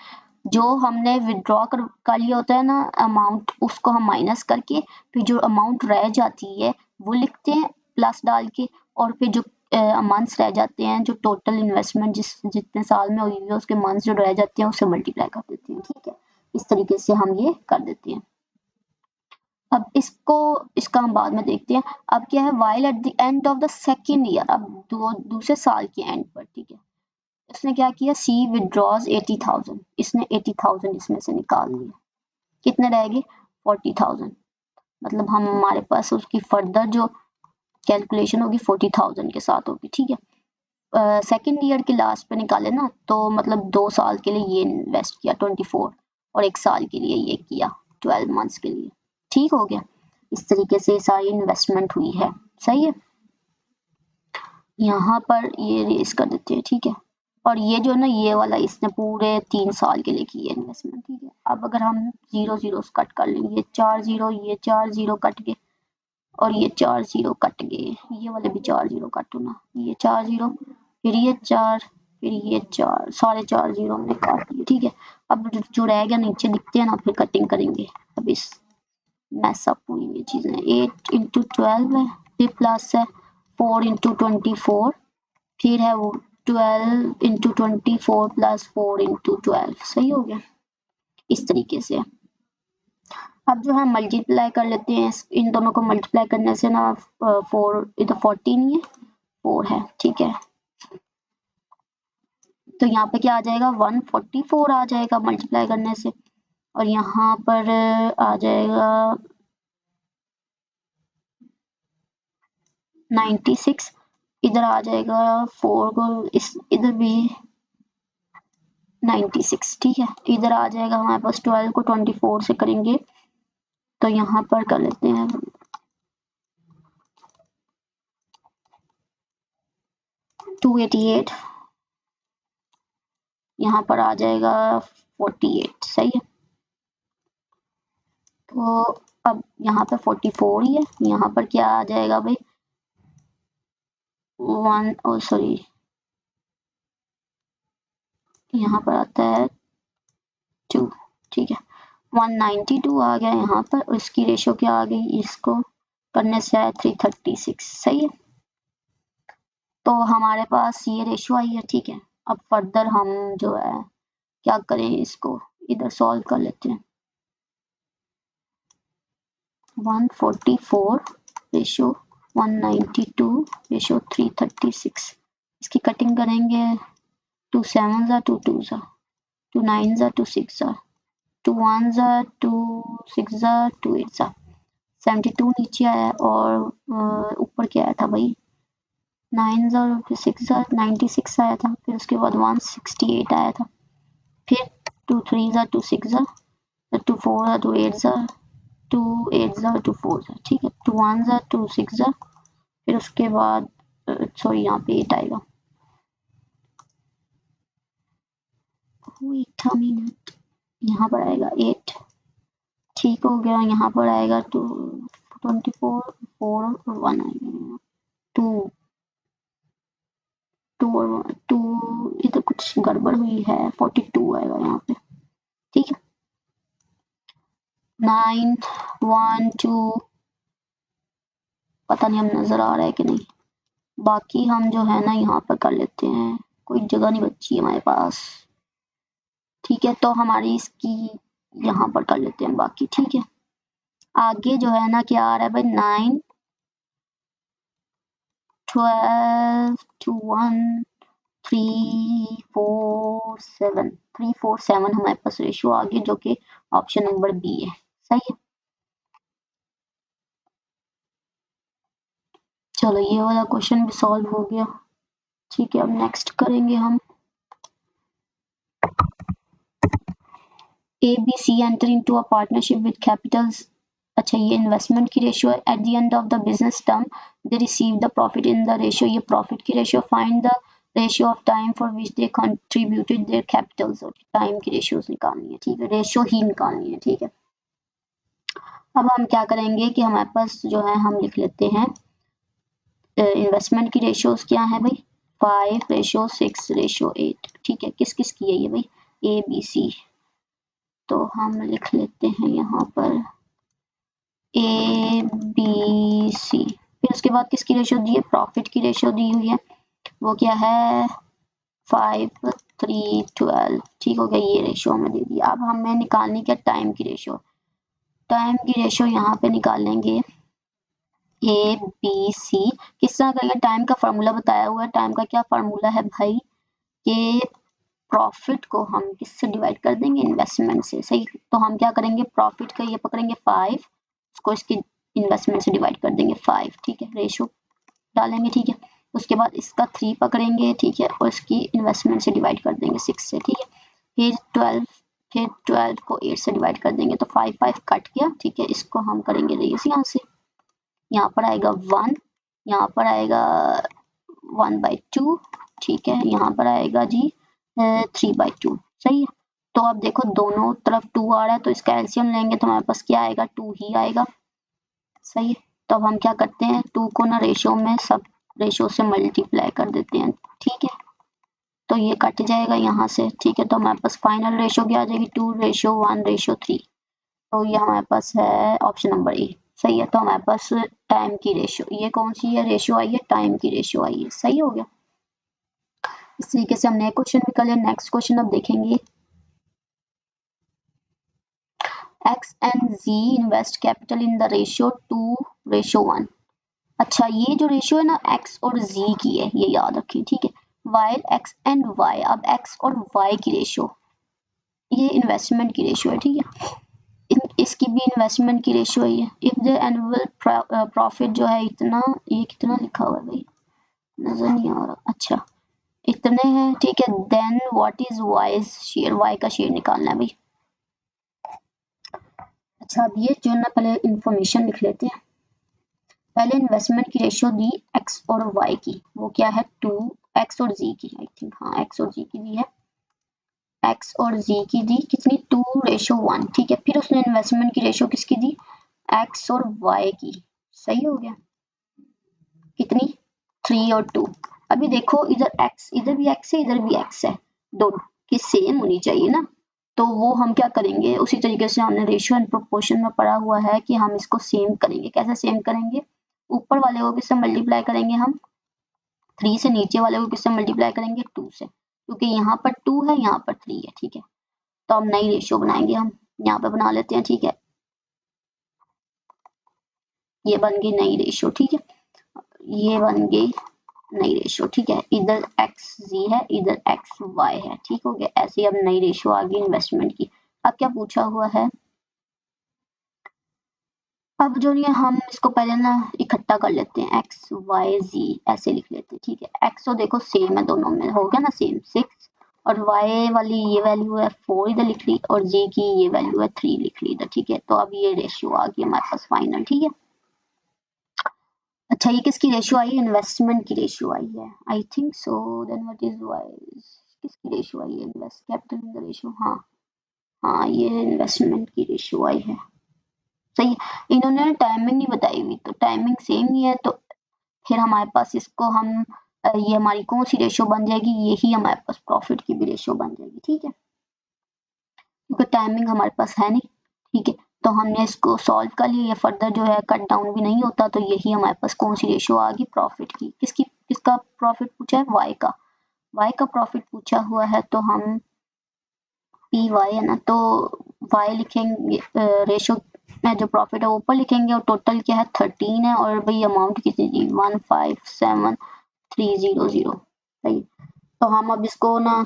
A: जो हमने विड्रॉ कर लिया होता है ना अमाउंट, उसको हम माइनस करके फिर जो अमाउंट रह जाती है वो लिखते हैं प्लस डाल के, और फिर जो मंथ्स रह जाते हैं, जो टोटल इन्वेस्टमेंट जितने साल में हुई है उसके मंथ्स जो रह जाते हैं उससे मल्टीप्लाई कर देते हैं, ठीक है। इस तरीके से हम ये कर देते हैं। अब इसका हम बाद में देखते हैं। अब क्या है, while at the end of the second year, अब दूसरे साल के एंड पर, ठीक है। इसने क्या किया, सी विड्रॉज 80,000, इसने 80,000 इसमें से निकाल लिया, कितने रह गए, 40,000। मतलब हमारे पास उसकी फर्दर जो कैलकुलेशन होगी 40,000 के साथ होगी, ठीक है। सेकेंड ईयर के लास्ट पे निकाले ना, तो मतलब 2 साल के लिए ये इन्वेस्ट किया 24, और 1 साल के लिए ये किया 12 मंथ्स के लिए, ठीक हो गया। इस तरीके से सारी इन्वेस्टमेंट हुई है, सही है। यहाँ पर ये रेस कर देते हैं, ठीक है। और ये जो ना ये वाला इसने पूरे 3 साल के लिए की है इन्वेस्टमेंट, ठीक है। अब अगर हम जीरो जीरो कट कर लेंगे, ये 4 0, ये 4 0 कट गए, और ये 4 0 कट गए, ये वाले भी 4 0 कट ना, ये 4 0, फिर ये 4, फिर ये 4, सारे 4 0 हमने काट दिए, ठीक है। अब जो रह गया नीचे लिखते हैं ना, फिर कटिंग करेंगे। अब इस मैसअप हुई हुई चीजें, 8 × 12 है, फिर प्लस है 4 × 24, फिर है वो 12 × 24 प्लस 4 × 12, सही हो गया। इस तरीके से अब जो है मल्टीप्लाई कर लेते हैं, इन दोनों को मल्टीप्लाई करने से ना 4 इधर 14 ही है, 4 है, ठीक है। तो यहाँ पे क्या आ जाएगा, 144 आ जाएगा मल्टीप्लाई करने से, और यहाँ पर आ जाएगा 96, इधर आ जाएगा 4 को इस इधर भी 96, ठीक है। इधर आ जाएगा हमारे पास 12 को 24 से करेंगे, तो यहाँ पर कर लेते हैं 288, यहाँ पर आ जाएगा 48, सही है। तो अब यहाँ पे 44 ही है, यहाँ पर क्या आ जाएगा भाई 1, सॉरी, यहाँ पर आता है 2, ठीक है। 192 आ गया यहाँ पर, और इसकी रेशियो क्या आ गई, इसको करने से है 336, सही है। तो हमारे पास ये रेशियो आई है, ठीक है। अब फर्दर हम जो है क्या करें, इसको इधर सॉल्व कर लेते हैं। 144 रेशियो 192 रेशियो 336, इसकी कटिंग करेंगे, 2 7 जा 2 2 जा 2 9 जा 2 6 जा 2 1 जा 2 6 जा 2 8 जा 72 नीचे आया, और ऊपर क्या आया था भाई 9 ज़ार फिर 6 ज़ार 96 आया था, फिर उसके बाद 168 आया था, फिर 2 3 ज़ार 2 6 ज़ार 2 4 ज़ार 2 8 ज़ार 2 8 ज़ार 2 4 ज़ार, ठीक है, 2 1 ज़ार 2 6 ज़ार, फिर उसके बाद सॉरी यहाँ पे 8 आएगा, वेट अ मिनट, यहाँ पर आएगा 8, ठीक हो गया, यहाँ पर आएगा 2 24 4 और 1 आएगा 2 2 और 2, इधर कुछ गड़बड़ हुई है, 42 आएगा यहाँ पे, ठीक है, 9 1 2, पता नहीं हम नजर आ रहा है कि नहीं, बाकी हम जो है ना यहाँ पर कर लेते हैं, कोई जगह नहीं बची है हमारे पास, ठीक है, तो हमारी इसकी यहाँ पर कर लेते हैं बाकी, ठीक है, आगे जो है ना क्या आ रहा है भाई 9 12 2 1 3 4 7 3 4 7 हमारे पास रेशियो आ गया, जो कि ऑप्शन नंबर बी है, सही है। चलो ये वाला क्वेश्चन भी सॉल्व हो गया, ठीक है, अब नेक्स्ट करेंगे हम ABC enter into a partnership with capitals, अच्छा ये इन्वेस्टमेंट की रेशियो है, eight the end of the business term they receive the profit in the ratio, ये प्रॉफिट की ratio, find the ratio of time for which they contributed there Capitals, time की ratios निकालनी है, ठीक है, ratio ही निकालनी है, ठीक है। अब हम क्या करेंगे कि हमारे पास जो है हम लिख लेते हैं इन्वेस्टमेंट की रेशियोज क्या है भाई, 5 रेशियो 6 रेशियो 8, ठीक है, किस किस की है ये भाई, ABC, तो हम लिख लेते हैं यहाँ पर ABC, फिर उसके बाद किसकी रेशियो दी है, प्रॉफिट की रेशियो दी हुई है, वो क्या है 5 3 12, ठीक हो गया, ये रेशियो हमें दे दी। अब हमें निकालनी क्या, टाइम की रेशियो, टाइम की रेशियो यहाँ पे निकालेंगे ABC, किस तरह का, ये टाइम का फार्मूला बताया हुआ है, टाइम का क्या फार्मूला है भाई, कि प्रॉफिट को हम किससे डिवाइड कर देंगे, इन्वेस्टमेंट से, सही, तो हम क्या करेंगे, प्रॉफिट का ये पकड़ेंगे 5, उसको इसकी इन्वेस्टमेंट से डिवाइड कर देंगे 5, ठीक है, रेशियो डालेंगे, ठीक है, उसके बाद इसका 3 पकड़ेंगे, ठीक है, और इसकी इन्वेस्टमेंट से डिवाइड कर देंगे 6 से, ठीक है, फिर 12, फिर 12 को 8 से डिवाइड कर देंगे तो 5 5 कट गया, ठीक है, इसको हम करेंगे रेस यहाँ से, यहाँ पर आएगा 1, यहाँ पर आएगा 1/2, ठीक है, यहाँ पर आएगा जी 3/2, सही है, तो अब देखो दोनों तरफ 2 आ रहा है, तो इसका एलसीएम लेंगे तो हमारे पास क्या आएगा, 2 ही आएगा, सही है, तो अब हम क्या करते हैं, 2 को ना रेशियो में सब रेशियो से मल्टीप्लाई कर देते हैं, ठीक है, तो ये कट जाएगा यहाँ से, ठीक है, तो हमारे पास फाइनल रेशियो क्या आ जाएगी, 2:1:3, तो ये हमारे पास है ऑप्शन नंबर ए, सही है, तो हमारे पास टाइम की रेशियो, ये कौन सी है रेशियो आई है, टाइम की रेशियो आई है, सही हो गया। इस तरीके से हम नए क्वेश्चन भी कर लिया, नेक्स्ट क्वेश्चन अब देखेंगे, X and G invest capital in the ratio 2:1, अच्छा ये जो रेशियो है ना x और z की है, ये याद रखें, ठीक है, वाइल x एंड y, अब x और y की रेशियो, ये इन्वेस्टमेंट की रेशियो है, ठीक है, इसकी भी इन्वेस्टमेंट की रेशियो है, इफ द एनुअल प्रॉफिट जो है इतना, ये कितना लिखा हुआ है भाई, नजर नहीं आ रहा, अच्छा इतने हैं, ठीक है, then what is Y's share, y का शेयर निकालना है भाई, अच्छा अब ये जो ना पहले इंफॉर्मेशन लिख लेते हैं, पहले इन्वेस्टमेंट की रेशियो दी x और y की, वो क्या है 2, x और z की, आई थिंक हाँ x और z की दी है, x और z की दी कितनी 2:1, ठीक है, फिर उसने इन्वेस्टमेंट की रेशियो किसकी दी, x और y की, सही हो गया, कितनी 3 और 2, अभी देखो इधर x, इधर भी x है, इधर भी x है, दोनों की सेम होनी चाहिए ना, तो वो हम क्या करेंगे, उसी तरीके से हमने रेशियो एंड प्रोपोर्शन में पढ़ा हुआ है कि हम इसको सेम करेंगे, कैसे सेम करेंगे, ऊपर वाले को किससे मल्टीप्लाई करेंगे हम, 3 से, नीचे वाले को किससे मल्टीप्लाई करेंगे 2 से, क्योंकि यहाँ पर 2 है, यहाँ पर 3 है, ठीक है, तो अब नई रेशियो बनाएंगे हम, यहाँ पे बना लेते हैं, ठीक है, ये बन गई नई रेशियो, ठीक है, ये बन गई नई रेशियो, ठीक है, इधर एक्स जी है, इधर एक्स वाई है, ठीक हो गया, ऐसे अब नई रेशियो आ गई इन्वेस्टमेंट की। अब क्या पूछा हुआ है, अब जो ये हम इसको पहले ना इकट्ठा कर लेते हैं, एक्स वाई जी ऐसे लिख लेते हैं, ठीक है। एक्स तो देखो सेम है दोनों में, हो गया ना सेम 6, और वाई वाली ये वैल्यू है 4 इधर लिख ली, और जी की ये वैल्यू है 3 लिख ली इधर, ठीक है। तो अब ये रेशियो आ गई हमारे पास फाइनल, ठीक है। अच्छा ये किसकी रेशियो आई है, इन्वेस्टमेंट की रेशियो आई है, I think so. Then what is Y, किसकी रेशियो आई है, invest capital in the ratio, हाँ हाँ ये इन्वेस्टमेंट की रेशियो आई है, सही है। इन्होंने टाइमिंग नहीं बताई हुई, तो टाइमिंग सेम ही है, तो फिर हमारे पास इसको हम ये हमारी कौन सी रेशियो बन जाएगी, यही हमारे पास प्रॉफिट की भी रेशियो बन जाएगी, ठीक है, क्योंकि टाइमिंग हमारे पास है नहीं, ठीक है। तो हमने इसको सॉल्व कर लिया, ये फर्दर जो है कट डाउन भी नहीं होता, तो यही हमारे पास कौन सी रेशियो आ गई, प्रॉफिट की। किसकी, किसका प्रॉफिट पूछा है, वाई का, वाई का प्रॉफिट पूछा हुआ है, तो हम पी वाई है ना, तो वाई लिखेंगे, रेशियो में जो प्रॉफिट है ऊपर लिखेंगे, और टोटल क्या है 13 है, और भाई अमाउंट कितनी थी 157,300, सही। तो हम अब इसको ना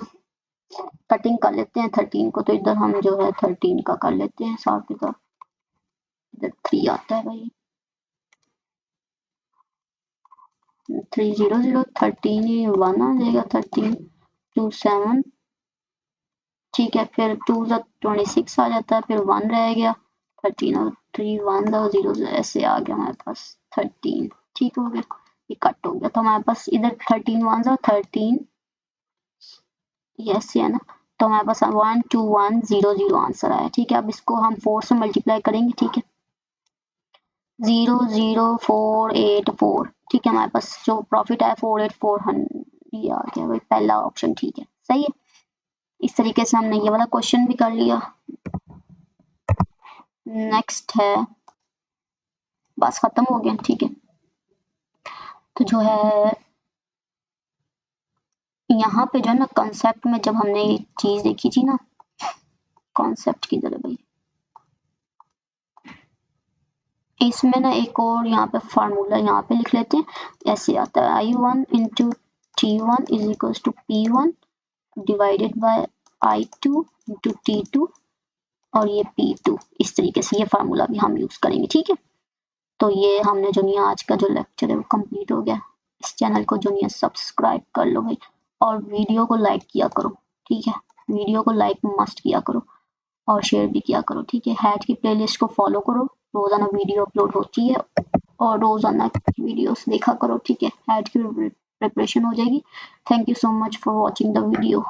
A: कटिंग कर लेते हैं 13 को, तो इधर हम जो है 13 का कर लेते हैं साथ के साथ, इधर 3 आता है भाई, 300, 13 ही 1 आ जाएगा, 13 2 7, ठीक है। फिर 2 26 आ जाता है, फिर 1 रह गया, 13 और 3 1 0 ऐसे आ गया हमारे पास 13, ठीक हो गया, ये कट हो गया, तो हमारे पास इधर 13 1 13, ये ऐसे है ना, तो हमारे पास 12100 आंसर आया, ठीक है। अब इसको हम 4 से मल्टीप्लाई करेंगे, ठीक है, 00484, ठीक है। हमारे पास जो प्रॉफिट आया 48400, ये आ गया भाई पहला ऑप्शन, ठीक है, सही है। इस तरीके से हमने ये वाला क्वेश्चन भी कर लिया। नेक्स्ट है, बस खत्म हो गया, ठीक है। तो जो है यहाँ पे जो है ना कॉन्सेप्ट में जब हमने ये चीज देखी थी ना, कॉन्सेप्ट की तरह भाई, इसमें ना एक और यहाँ पे फार्मूला यहाँ पे लिख लेते हैं, ऐसे आता है I1 into T1 is equal to P1 divided by I2 into T2 और ये P2, इस तरीके से ये फार्मूला भी हम यूज करेंगे, ठीक है। तो ये हमने जो नहीं आज का जो लेक्चर है वो कंप्लीट हो गया। इस चैनल को जो नहीं सब्सक्राइब कर लो भाई, और वीडियो को लाइक किया करो, ठीक है, वीडियो को लाइक मस्ट किया करो, और शेयर भी किया करो, ठीक है। हैट की प्लेलिस्ट को फॉलो करो, रोजाना वीडियो अपलोड होती है, और रोजाना वीडियोस देखा करो, ठीक है, हैट की प्रिपरेशन हो जाएगी। Thank you so much for watching the video.